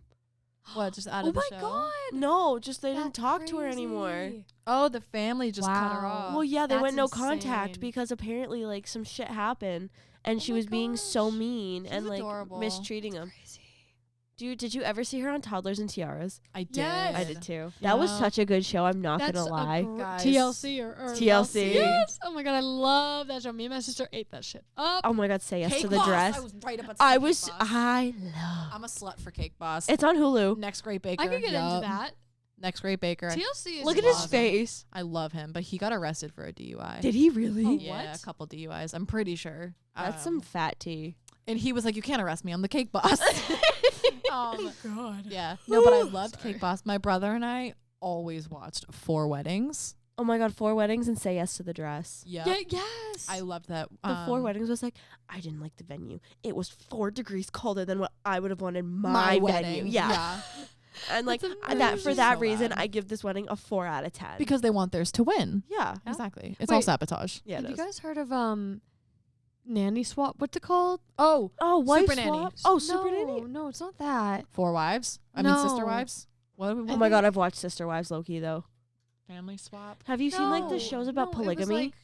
S1: What? Just out
S3: Oh
S1: of the
S3: my
S1: show?
S3: god.
S2: No, just they didn't
S3: That's
S2: talk to her anymore.
S3: crazy.
S1: Oh, the family just cut her
S3: Wow.
S1: off.
S2: Well, yeah, they
S3: That's
S2: went no contact
S3: insane.
S2: because apparently like some shit happened and
S1: Oh
S2: she
S1: my
S2: was being so
S1: gosh.
S2: mean
S1: She's
S2: and like
S1: adorable.
S2: mistreating him.
S3: Crazy.
S2: Dude, did you ever see her on Toddlers and Tiaras?
S1: I did.
S3: Yes.
S2: I did too. That was
S1: Yeah.
S2: such a good show. I'm not
S3: That's
S2: gonna lie.
S1: Guys.
S3: TLC or
S2: TLC.
S3: Yes. Oh my god, I love that show. Me and my sister ate that shit up.
S2: Oh my god, say yes
S1: Cake
S2: to the
S1: Boss.
S2: dress.
S1: I was right up at
S2: I
S1: Cake
S2: was.
S1: Boss.
S2: I love.
S1: I'm a slut for Cake Boss.
S2: It's on Hulu.
S1: Next Great Baker.
S3: I could get
S1: Yup.
S3: into that.
S1: Next Great Baker.
S3: TLC is
S2: Look at his
S1: awesome.
S2: face.
S1: I love him, but he got arrested for a DUI.
S2: Did he really?
S3: Oh,
S1: Yeah,
S3: what?
S1: a couple DUIs. I'm pretty sure.
S2: That's some fat tea.
S1: And he was like, "You can't arrest me. I'm the Cake Boss."
S3: God.
S1: Yeah. No, but I loved Cake Boss. My brother and I always watched 4 Weddings.
S2: Oh my god, 4 weddings and say yes to the dress.
S1: Yeah.
S3: Yeah, yes.
S1: I loved that.
S2: The 4 weddings was like, I didn't like the venue. It was 4 degrees colder than what I would have wanted my venue.
S1: wedding.
S2: Yeah. And like
S3: That's
S2: that for
S3: amazing.
S2: that
S1: So
S2: reason,
S1: bad.
S2: I give this wedding a 4 out of 10.
S1: Because they want theirs to win.
S2: yeah.
S3: Yeah.
S1: Exactly. It's all
S3: Wait.
S1: sabotage.
S2: Yeah, it
S3: Have you
S2: is.
S3: guys heard of nanny swap? What's it called?
S1: Oh,
S2: Oh, wife
S1: Super Nanny.
S2: swap. Oh, Super
S3: no,
S2: Nanny.
S3: No, it's not that.
S1: 4 wives. I mean, Sister
S3: No.
S1: Wives. What?
S2: Oh my god, I've watched Sister Wives Loki though.
S1: Family swap.
S2: Have you seen like the
S3: No,
S2: shows about
S3: no, it was
S2: polygamy?
S3: like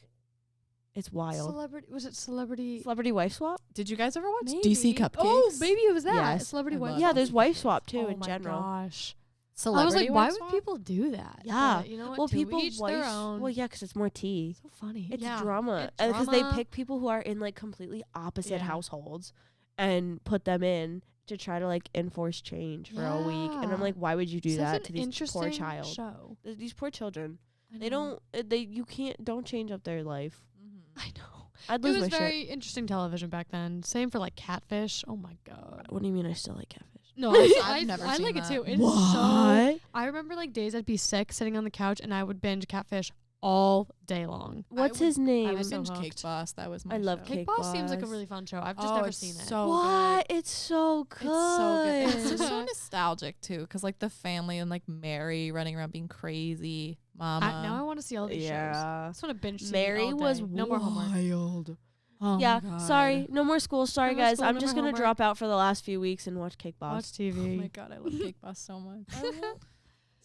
S2: It's wild.
S3: Celebrity. Was it celebrity?
S2: Celebrity wife swap?
S1: Did you guys ever watch
S3: Maybe.
S1: DC Cupcakes?
S3: Oh, maybe it was that.
S2: Yes.
S3: Celebrity
S1: I
S3: wife.
S1: love
S2: Yeah,
S1: that.
S2: there's wife swap too
S3: Oh
S2: in
S3: my
S2: general.
S3: gosh.
S1: Celebrity
S3: I was like, why
S1: wife
S3: would
S1: swap?
S3: people do that?
S2: Yeah.
S3: But you know what?
S2: Well,
S3: To
S2: people
S3: each their
S2: wife.
S3: own.
S2: Well, yeah, because it's more tea.
S3: So funny.
S2: It's
S3: yeah.
S2: drama
S3: It's
S2: because they
S3: drama.
S2: pick people who are in like completely opposite
S3: Yeah.
S2: households and put them in to try to like enforce change for a week. And
S3: Yeah.
S2: I'm like, why would you do
S3: Such
S2: that
S3: an
S2: to these
S3: interesting
S2: poor child?
S3: show.
S2: These poor children.
S3: I
S2: They
S3: know.
S2: don't. You can't. Don't change up their life.
S1: Mhm.
S3: I know.
S2: I'd
S3: It
S2: lose
S3: was
S2: my
S3: very
S2: shit.
S3: interesting television back then. Same for like Catfish. Oh my god.
S2: What do you mean? I still like catfish.
S3: No,
S1: I've never
S3: I
S1: seen
S3: like
S1: that.
S3: it too. It's so.
S2: What?
S3: I remember like days I'd be sick, sitting on the couch, and I would binge Catfish all day long.
S2: What's
S1: would-
S2: his name?
S3: I
S1: I
S3: was so
S1: binged Cake
S3: hooked.
S1: Boss. That was my
S2: I love
S1: show.
S2: Cake
S3: Cake Boss seems like a
S2: Boss.
S3: really fun show. I've just
S1: Oh,
S3: never
S1: it's
S3: seen it.
S1: so
S2: What?
S1: good.
S2: It's so good.
S1: It's so good. It's just so nostalgic too, because like the family and like Mary running around being crazy, Mama.
S3: Now I want to see all these shows. I
S2: Yeah.
S3: just want to binge.
S2: Mary
S3: all
S2: was
S3: day. No more homework.
S2: wild.
S1: Oh
S2: Yeah,
S1: my God.
S2: sorry. No more school. Sorry,
S3: No more
S2: guys.
S3: school,
S2: I'm
S3: no
S2: just
S3: more
S2: gonna
S3: homework.
S2: drop out for the last few weeks and watch Cake
S3: Watch
S2: Boss.
S1: Oh my
S3: TV.
S1: god, I love Cake Boss so much.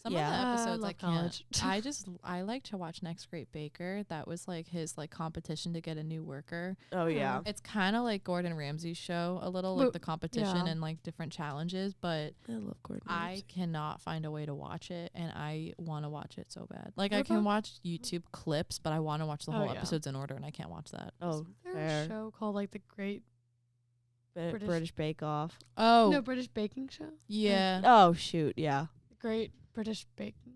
S1: Some
S2: Yeah.
S1: of the episodes
S3: love
S1: I can't.
S3: college.
S1: I like to watch Next Great Baker. That was like his like competition to get a new worker.
S2: Oh yeah.
S1: It's kind of like Gordon Ramsay's show a little,
S3: But-
S1: like the competition
S3: yeah.
S1: and like different challenges, but
S2: I love Gordon.
S1: I
S2: Ramsay.
S1: cannot find a way to watch it, and I want to watch it so bad. Like I
S3: What
S1: can
S3: about-
S1: watch YouTube clips, but I want to watch the
S3: Oh,
S1: whole
S3: yeah.
S1: episodes in order, and I can't watch that.
S2: Oh,
S3: Is there
S2: fair.
S3: a show called like the Great
S2: British Bake Off.
S1: Oh,
S3: No British Baking Show?
S1: yeah.
S2: Oh shoot, yeah.
S3: The Great British Baking.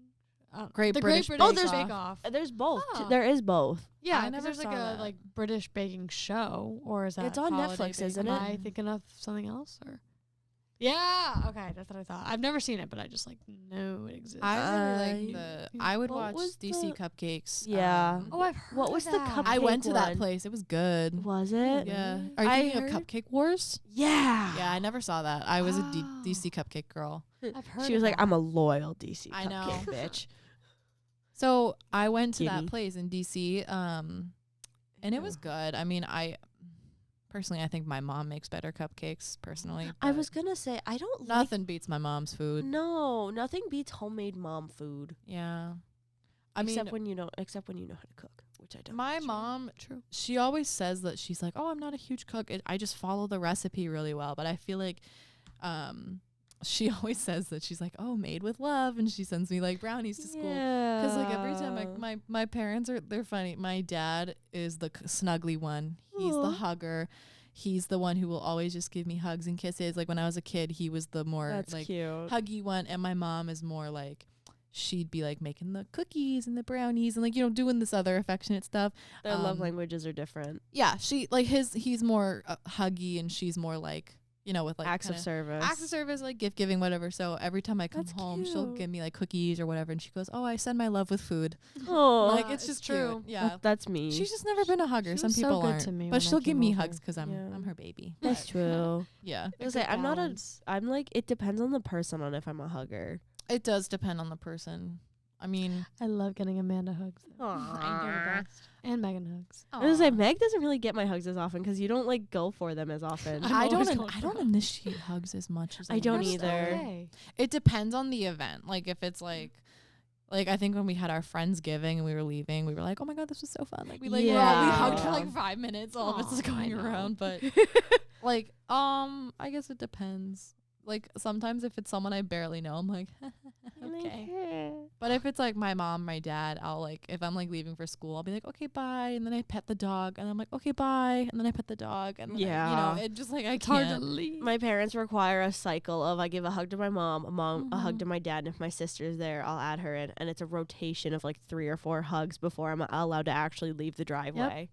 S1: Great
S3: the
S1: British
S3: Great
S1: Bake
S3: British
S1: Off.
S3: Bake Off.
S2: There's both.
S3: Oh.
S2: There is both.
S3: Yeah,
S1: I
S3: 'cause
S1: never
S3: there's like
S1: saw
S3: a
S1: that.
S3: like British baking show, or is that
S2: It's on
S3: holiday
S2: Netflix,
S3: bake-
S2: isn't
S3: Am
S2: it?
S3: I thinking of something else, or? Yeah. Okay, that's what I thought. I've never seen it, but I just like know it exists.
S1: I really
S2: I-
S1: like the. I would
S2: What
S1: watch
S2: was
S1: DC
S2: the-
S1: Cupcakes.
S2: Yeah.
S3: oh, I've heard.
S2: What
S3: of
S2: was the
S3: that.
S2: cupcake
S1: I went to that
S2: one?
S1: place. It was good.
S2: Was it?
S1: Yeah.
S3: Really?
S1: Are you
S2: I
S1: thinking of
S2: heard-
S1: Cupcake Wars?
S2: Yeah.
S1: Yeah, I never saw that. I was a
S3: Oh.
S1: DC Cupcake girl.
S3: I've heard.
S2: She was
S3: of
S2: like,
S3: that.
S2: I'm a loyal DC
S1: I know.
S2: cupcake bitch.
S1: So I went to that
S2: Giddy.
S1: place in DC. And it was good. I mean, personally, I think my mom makes better cupcakes, personally.
S2: I
S1: but
S2: was going to say, I don't like.
S1: nothing beats my mom's food.
S2: No, nothing beats homemade mom food.
S1: Yeah.
S2: Except when you know how to cook, which I don't.
S1: My mom, she always says that she's like, oh, I'm not a huge cook. I just follow the recipe really well. But I feel like she always says that she's like, oh, made with love. And she sends me like brownies to school. Because like every time my parents they're funny. My dad is the snuggly one. He's the hugger. He's the one who will always just give me hugs and kisses. Like when I was a kid, he was the more like
S2: cute.
S1: Huggy one. And my mom is more like, she'd be like making the cookies and the brownies and like, doing this other affectionate stuff.
S2: Their love languages are different.
S1: Yeah. She like he's more huggy and she's more like, with like
S2: acts of service,
S1: like gift giving, whatever. So every time I come
S2: That's
S1: home, she'll
S2: cute.
S1: give me like cookies or whatever. And she goes, oh, I send my love with food.
S2: Oh,
S1: Like it's just
S3: true.
S1: cute. Yeah.
S2: That's me.
S1: She's just never been a hugger.
S3: She
S1: Some
S3: was so
S1: people
S3: good
S1: aren't.
S3: to me
S1: But
S3: when I
S1: she'll give
S3: came
S1: me
S3: over.
S1: hugs because I'm
S2: Yeah.
S1: her baby.
S2: That's true.
S1: Yeah.
S2: I was say I'm like, it depends on the person on if I'm a hugger.
S1: It does depend on the person. I mean,
S3: I love getting Amanda hugs. Though.
S2: Aww.
S3: And Megan hugs.
S2: I was say Meg doesn't really get my hugs as often because you don't like go for them as often.
S3: I'm
S1: I
S3: always
S1: don't
S3: going for
S1: I don't initiate hugs as much as
S2: I don't
S1: used to.
S2: either.
S3: Okay.
S1: It depends on the event. Like if it's like I think when we had our Friendsgiving and we were leaving, we were like, oh my God, this was so fun. Like we we hugged for like 5 minutes, all of us is going around. But like, I guess it depends. Like sometimes if it's someone I barely know, I'm like, okay. But if it's like my mom, my dad, I'll like, if I'm like leaving for school, I'll be like, okay, bye. And then I pet the dog and I'm like, okay, bye. And then I pet the dog. And then
S2: Yeah.
S1: it just like,
S3: It's
S1: I
S3: hard to
S1: can't.
S3: leave.
S2: My parents require a cycle of I give a hug to my mom, a hug to my dad, and if my sister's there, I'll add her in. And it's a rotation of like 3 or 4 hugs before I'm allowed to actually leave the driveway.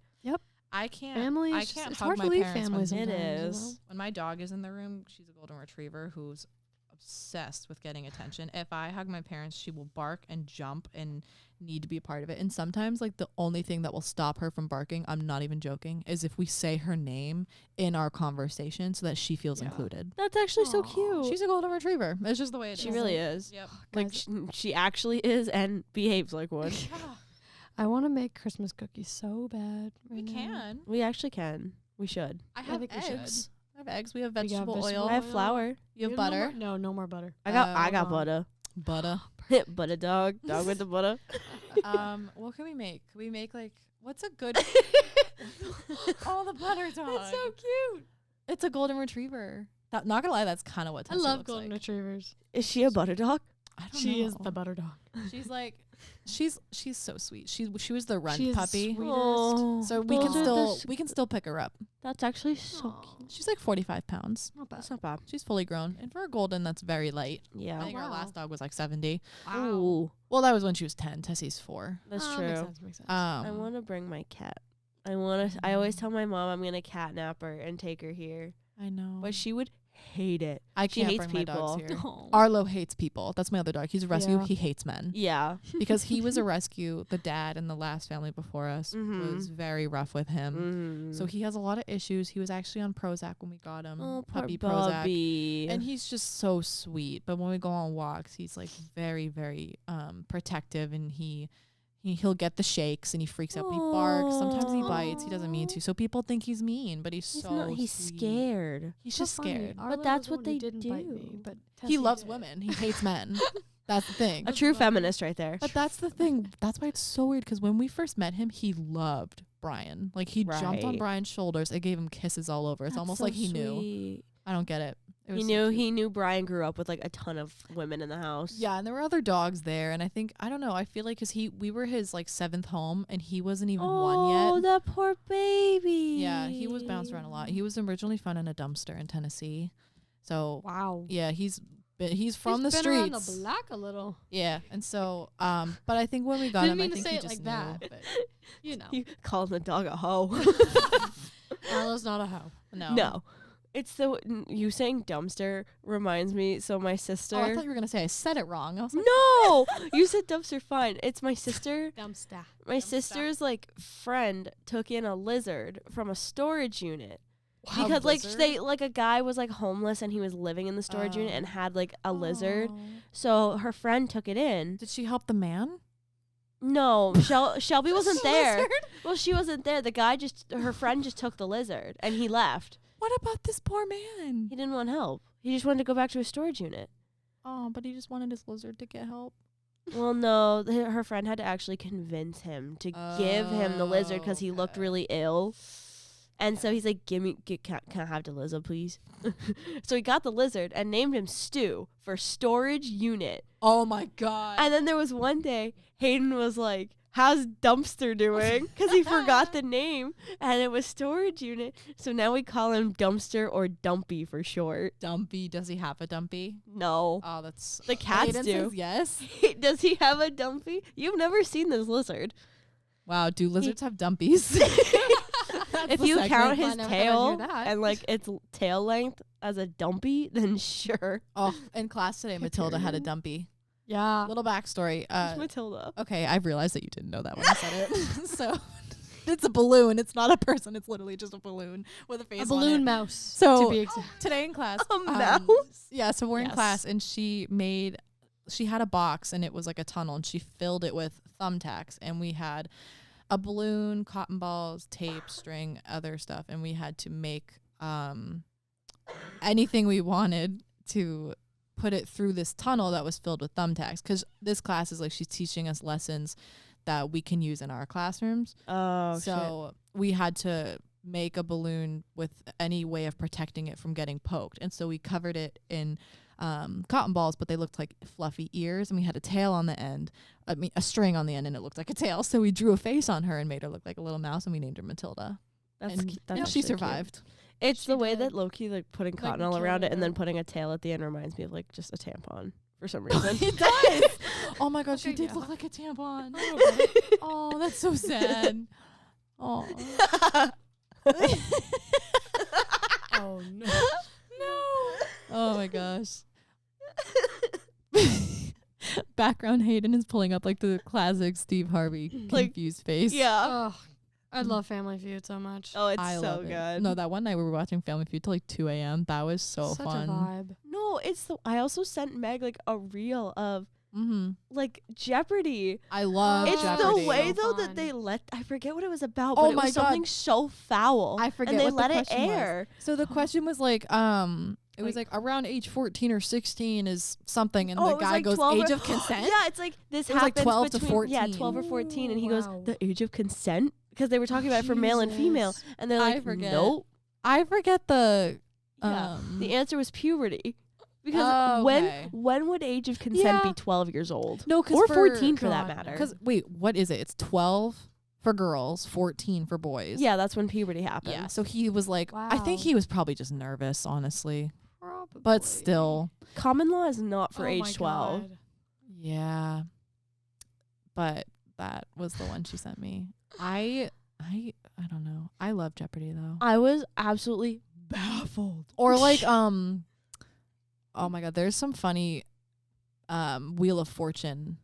S1: I can't.
S3: Family,
S1: I can't
S3: it's
S1: hug
S3: hard
S1: my
S3: to leave
S1: parents
S3: families
S1: when,
S2: It
S3: sometimes,
S2: is.
S1: when my dog is in the room. She's a golden retriever who's obsessed with getting attention. If I hug my parents, she will bark and jump and need to be a part of it. And sometimes like the only thing that will stop her from barking, I'm not even joking, is if we say her name in our conversation so that she feels included.
S2: That's actually so
S3: Aw.
S2: cute.
S1: She's a golden retriever. It's just the way it is.
S2: She really is.
S1: Yep.
S2: Like
S3: Guys,
S2: she actually is and behaves like one.
S3: I want to make Christmas cookies so bad.
S1: We
S3: right now.
S1: can.
S2: We actually can. We should.
S1: I have
S3: think we should.
S1: eggs. I have eggs. We have
S3: We got
S1: vegetable
S3: vegetable
S1: oil.
S2: I have
S3: oil.
S2: flour.
S1: You have
S3: No
S1: butter.
S3: more- No, no more butter.
S2: I got
S3: Oh.
S2: butter.
S1: Butter.
S2: Butter dog. Dog with the butter.
S1: What can we make? Can we make like what's a good? Oh, the butter dog.
S3: It's so cute.
S1: It's a golden retrievver. Not gonna lie, that's kind of what
S3: I
S1: Tessie
S3: love
S1: looks
S3: golden
S1: like.
S3: retrievers.
S2: Is she a butter dog?
S1: I don't
S3: She
S1: know.
S3: is the butter dog.
S1: She's like, she's so sweet. She was the runt
S3: She is
S1: puppy,
S3: sweet.
S2: Oh,
S1: so we can still pick her up.
S2: That's actually so
S3: Aw.
S2: cute.
S1: She's like 45 pounds.
S3: Not bad.
S2: That's not bad.
S1: She's fully grown, and for a golden, that's very light. I
S2: Yeah.
S1: think our
S3: wow.
S1: last dog was like 70.
S2: Ooh,
S1: Well, that was when she was 10. Tessie's 4.
S2: that's
S3: Makes
S2: true.
S3: sense, makes sense.
S2: I want to bring my cat. I always tell my mom I'm gonna catnap her and take her here,
S1: I know,
S2: but she would hate it.
S1: I
S2: she
S1: can't
S2: hates
S1: bring my dogs
S2: people.
S1: here.
S3: Oh.
S1: Arlo hates people. That's my other dog. He's a rescue.
S3: Yeah.
S1: He hates men.
S2: Yeah.
S1: Because he was a rescue. The dad in the last family before us
S2: Mhm.
S1: was very rough with him. So he has a lot of issues. He was actually on Prozac when we got him.
S2: oh, poor
S1: puppy Prozac.
S2: Bobby.
S1: And he's just so sweet. But when we go on walks, he's like very, very protective, and he'll get the shakes and he freaks out. But he barks. Sometimes he bites. He doesn't mean to. So people think he's mean, but he's
S2: he's
S1: so
S2: not. He's
S1: sweet.
S2: scared.
S1: He's
S3: So
S1: just
S3: funny.
S1: scared.
S3: Arlo was
S2: that's
S3: the
S2: what
S3: one who
S2: they
S3: didn't bite me,
S2: do.
S3: but
S1: He
S3: Tessie
S1: loves
S3: did.
S1: women. He hates men. That's the thing.
S2: A true feminist right there.
S1: But that's the thing. That's why it's so weird, because when we first met him, he loved Brian. Like, he jumped on
S2: Right.
S1: Brian's shoulders and gave him kisses all over. It's
S2: That's
S1: almost
S2: so
S1: like he knew.
S2: sweet.
S1: I don't get it. It
S2: He
S1: was so
S2: knew.
S1: cute.
S2: He knew Brian grew up with like a ton of women in the house.
S1: Yeah, and there were other dogs there, and I don't know. I feel like because we were his like 7th home, and he wasn't even one
S2: Oh,
S1: yet.
S2: that poor baby.
S1: Yeah, he was bounced around a lot. He was originally found in a dumpster in Tennessee. So
S3: Wow.
S1: yeah, he's from
S3: He's
S1: the
S3: been
S1: streets.
S3: around the block a little.
S1: Yeah, and so but I think when we got
S3: Didn't
S1: him, I
S3: mean to
S1: think
S3: say
S1: he
S3: it
S1: just
S3: like
S1: knew.
S3: that, but you know.
S2: You calling the dog a hoe?
S3: Arlo's not a hoe.
S1: No.
S2: No. It's you saying dumpster reminds me. So my sister.
S1: Oh, I thought you were gonna say I said it wrong. I was like,
S2: No, you said dumpster. Fine. It's my sister.
S3: Dumpster.
S2: My sister's like friend took in a lizard from a storage unit.
S1: Wow,
S2: Because like
S1: lizard?
S2: they like a guy was like homeless and he was living in the storage unit and had like a lizard.
S1: Oh.
S2: So her friend took it in.
S1: Did she help the man?
S2: No, Shelby wasn't there.
S1: Lizard?
S2: Well, she wasn't there. Her friend just took the lizard and he left.
S1: What about this poor man?
S2: He didn't want help. He just wanted to go back to his storage unit.
S1: Oh, but he just wanted his lizard to get help.
S2: Well, no, her friend had to actually convince him to give him the lizard because he looked really ill. And so he's like, can I have the lizard, please? So he got the lizard and named him Stu for storage unit.
S1: Oh, my God.
S2: And then there was one day, Hayden was like, how's Dumpster doing? Because he forgot the name, and it was storage unit. So now we call him Dumpster or Dumpy for short.
S1: Dumpy. Does he have a Dumpy?
S2: No.
S1: Oh, that's...
S2: The cats
S1: Hayden
S2: do.
S1: says yes.
S2: Does he have a Dumpy? You've never seen this lizard.
S1: Wow, do lizards have dumpies?
S2: If you count his
S3: I never thought I'd
S2: tail
S3: hear that.
S2: and like its tail length as a dumpy, then sure.
S1: Oh, in class today, Matilda had a dumpy.
S3: Yeah.
S1: Little backstory.
S2: Who's Matilda?
S1: Okay, I've realized that you didn't know that when I said it. So it's a balloon. It's not a person. It's literally just a balloon with a face
S3: A
S1: on
S3: balloon
S1: it.
S3: mouse.
S1: So
S3: to be exact.
S1: today in class,
S2: A mouse?
S1: yeah. So we're in
S3: Yes.
S1: class, and she had a box, and it was like a tunnel, and she filled it with thumbtacks, and we had a balloon, cotton balls, tape, string, other stuff, and we had to make anything we wanted to put it through this tunnel that was filled with thumbtacks, because this class is like, she's teaching us lessons that we can use in our classrooms.
S2: Oh,
S1: So we had to make a balloon with any way of protecting it from getting poked, and so we covered it in cotton balls, but they looked like fluffy ears, and we had a tail on the end. I mean, a string on the end, and it looked like a tail. So we drew a face on her and made her look like a little mouse, and we named her Matilda.
S2: That's
S1: and,
S2: cu- that's
S1: and she
S2: actually cute.
S1: survived.
S2: It's
S3: She
S2: the way
S3: did.
S2: that Loki, like putting
S3: Like
S2: cotton all around it and then
S3: Matilda.
S2: putting a tail at the end reminds me of like just a tampon for some reason.
S1: It does. Oh my God, she
S3: Okay,
S1: did
S3: yeah.
S1: look like a tampon.
S3: Okay.
S1: Oh, that's so sad. Oh.
S3: Oh no.
S1: Oh my gosh. Background Hayden is pulling up like the classic Steve Harvey
S2: Like,
S1: confused face.
S2: Yeah.
S3: Oh, I love Family Feud so much.
S2: Oh, it's
S1: I
S2: so
S1: love it.
S2: good.
S1: No, that one night we were watching Family Feud till like 2 a.m. That was so
S3: Such
S1: fun.
S3: a vibe.
S2: No, I also sent Meg like a reel of
S1: Mm-hmm.
S2: like Jeopardy.
S1: I love
S2: It's
S1: Jeopardy.
S2: the way
S3: So
S2: though
S3: fun.
S2: that they I forget what it was about,
S1: Oh
S2: but it
S1: my
S2: was
S1: God.
S2: something so foul.
S1: I forget
S2: and they
S1: what
S2: let
S1: the
S2: it
S1: question was.
S2: air.
S1: So the question was like, it was like around age 14 or 16 is something, and
S2: Oh, it
S1: the
S2: was
S1: guy
S2: like
S1: goes
S2: 12
S1: age
S2: or-
S1: of consent.
S2: Yeah, it's like this
S1: It was like
S2: happens
S1: 12 to
S2: between
S1: 14.
S2: Yeah, 12 or 14 and he goes
S3: Wow.
S2: the age of consent because they were talking about it for male and female
S3: Jesus.
S2: and they're
S1: I
S2: like
S1: forget.
S2: nope.
S1: I forget the.
S2: Yeah. The answer was puberty. Because
S1: Oh, okay.
S2: when would age of consent
S1: Yeah.
S2: be 12 years old?
S1: No,
S2: Or 14 for that
S3: God,
S2: matter.
S1: Because wait, what is it? It's 12 for girls, 14 for boys.
S2: Yeah, that's when puberty happens.
S1: Yeah. So he was like, I think
S3: Wow.
S1: he was probably just nervous, honestly.
S3: Probably.
S1: But still,
S2: Common law is not for
S3: Oh my
S2: age 12.
S3: God.
S1: yeah. But that was the one she sent me. I don't know. I love Jeopardy though.
S2: I was absolutely baffled.
S1: Or like oh my God, there's some funny Wheel of Fortune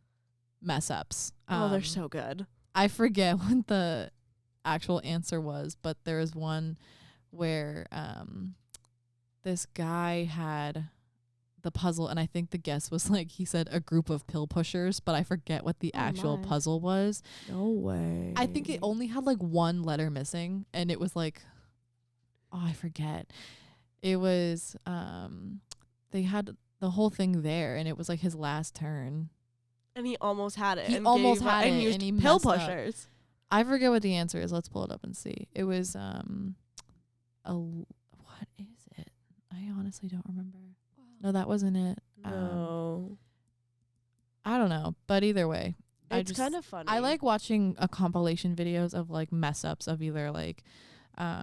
S1: mess ups.
S2: Oh, they're so good.
S1: I forget what the actual answer was, but there was one where this guy had the puzzle, and I think the guess was like, he said a group of pill pushers, but I forget what the
S3: Oh
S1: actual
S3: my.
S1: puzzle was.
S2: No way.
S1: I think it only had like one letter missing, and it was like, oh, I forget. It was they had the whole thing there, and it was like his last turn.
S2: And he almost had it.
S1: He
S2: and
S1: almost
S2: gave
S1: had
S2: and
S1: it,
S2: used
S1: and he
S2: pill
S1: messed up.
S2: pushers.
S1: I forget what the answer is. Let's pull it up and see. It was what is it? I honestly don't remember. No, that wasn't it.
S2: No.
S1: I don't know, but either way,
S2: It's kind of funny.
S1: I like watching compilation videos of like mess ups of either like
S3: I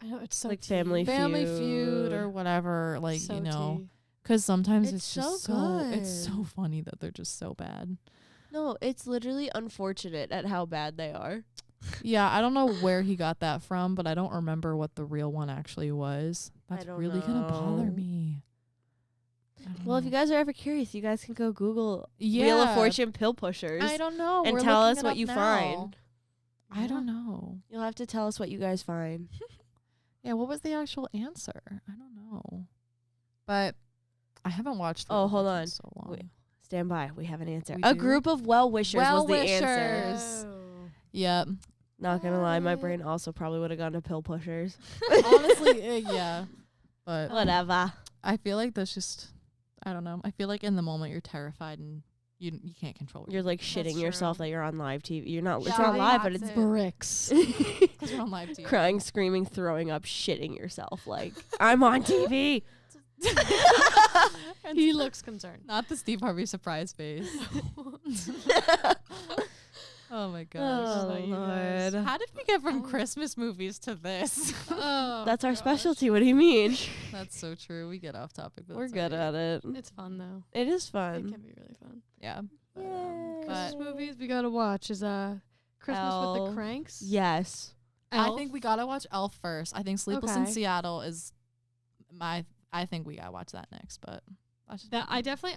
S3: know it's so
S2: Like
S3: tea.
S2: Family
S1: Family
S2: Feud.
S1: Feud or whatever, like
S3: So
S1: you know,
S3: tea.
S1: because sometimes
S2: It's
S1: it's just
S2: so
S1: so it's
S2: good.
S1: so funny that they're just so bad.
S2: No, it's literally unfortunate at how bad they are.
S1: Yeah, I don't know where he got that from, but I don't remember what the real one actually was. That's
S2: don't
S1: really gonna bother
S2: know.
S1: me. I don't
S2: Well, if
S1: know.
S2: you guys are ever curious, you guys can go Google
S1: yeah,
S2: Wheel of Fortune pill pushers.
S1: I don't know.
S2: and
S1: We're
S2: tell
S1: looking
S2: us
S1: it
S2: what
S1: up
S2: you
S1: now.
S2: find.
S1: I don't know.
S2: You'll have to tell us what you guys find.
S1: Yeah, what was the actual answer? I don't know. But I haven't watched.
S2: Oh,
S1: Wheel of
S2: hold
S1: Fortune
S2: on.
S1: in so long.
S2: Wait. Stand by. We have an answer.
S1: We
S2: A
S1: do?
S2: group of well-wishers was the answer.
S1: Well-wishers. Yep.
S2: Not gonna lie, my brain also probably would have gone to pill pushers.
S1: Honestly, yeah. But
S2: Whatever.
S1: I feel like that's just, I don't know. I feel like in the moment you're terrified and you can't control it.
S2: You're like shitting yourself
S3: true.
S2: that you're on live TV. You're not. It's
S3: Yeah,
S2: not live, but
S3: that's
S2: it's
S3: it.
S1: bricks. Because we're on live TV.
S2: crying, screaming, throwing up, shitting yourself. Like I'm on TV.
S3: He looks concerned.
S1: Not the Steve Harvey surprise face. Oh my gosh.
S2: Oh
S3: you guys.
S2: Lord.
S1: How did we get from Christmas movies to this?
S3: Oh,
S2: That's our
S3: gosh.
S2: specialty. What do you mean?
S1: That's so true. We get off topic. But
S2: We're
S1: it's
S2: good
S1: alright.
S2: at it.
S3: It's fun though.
S2: It is
S3: It
S2: fun.
S3: can be really fun.
S1: Yeah.
S2: Yay.
S3: Christmas
S1: But
S3: movies we gotta watch is Christmas with
S2: Elf.
S3: the Cranks.
S2: Yes.
S1: I
S3: Elf.
S1: think we gotta watch Elf first. I think Sleepless in
S3: Okay.
S1: Seattle is I think we gotta watch that next, but that's just
S3: That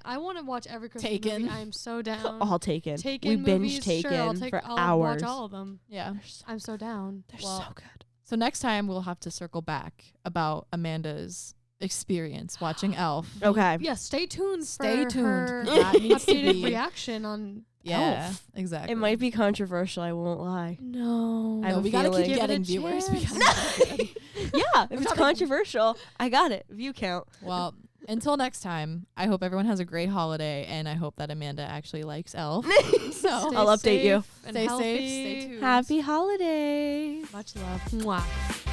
S3: I want to watch every Christmas
S1: Taken.
S3: movie. I am so down.
S2: All Taken.
S3: Taken
S2: We
S3: movies,
S2: binge Taken
S3: sure,
S2: for
S3: I'll
S2: hours.
S3: watch all of them.
S1: yeah.
S3: I'm so down.
S2: They're
S1: Well,
S2: so good.
S1: So next time we'll have to circle back about Amanda's experience watching Elf.
S2: Okay.
S3: Yeah, stay tuned.
S1: Stay
S3: for
S1: tuned.
S3: her
S1: That needs to
S3: updated
S1: be
S3: reaction on
S1: yeah,
S3: Elf.
S1: exactly.
S2: It might be controversial. I won't lie.
S3: No.
S2: I have
S1: No,
S2: a
S1: we gotta keep
S2: feeling.
S1: getting
S3: Give it a
S1: viewers. We
S3: chance.
S1: gotta keep it.
S2: Yeah. If it's controversial, I got it. View count.
S1: Well, until next time, I hope everyone has a great holiday, and I hope that Amanda actually likes Elf. So
S3: Stay
S2: I'll update you.
S3: safe and
S1: stay
S3: healthy.
S1: safe, stay tuned.
S2: Happy holidays.
S3: Much love. Mwah.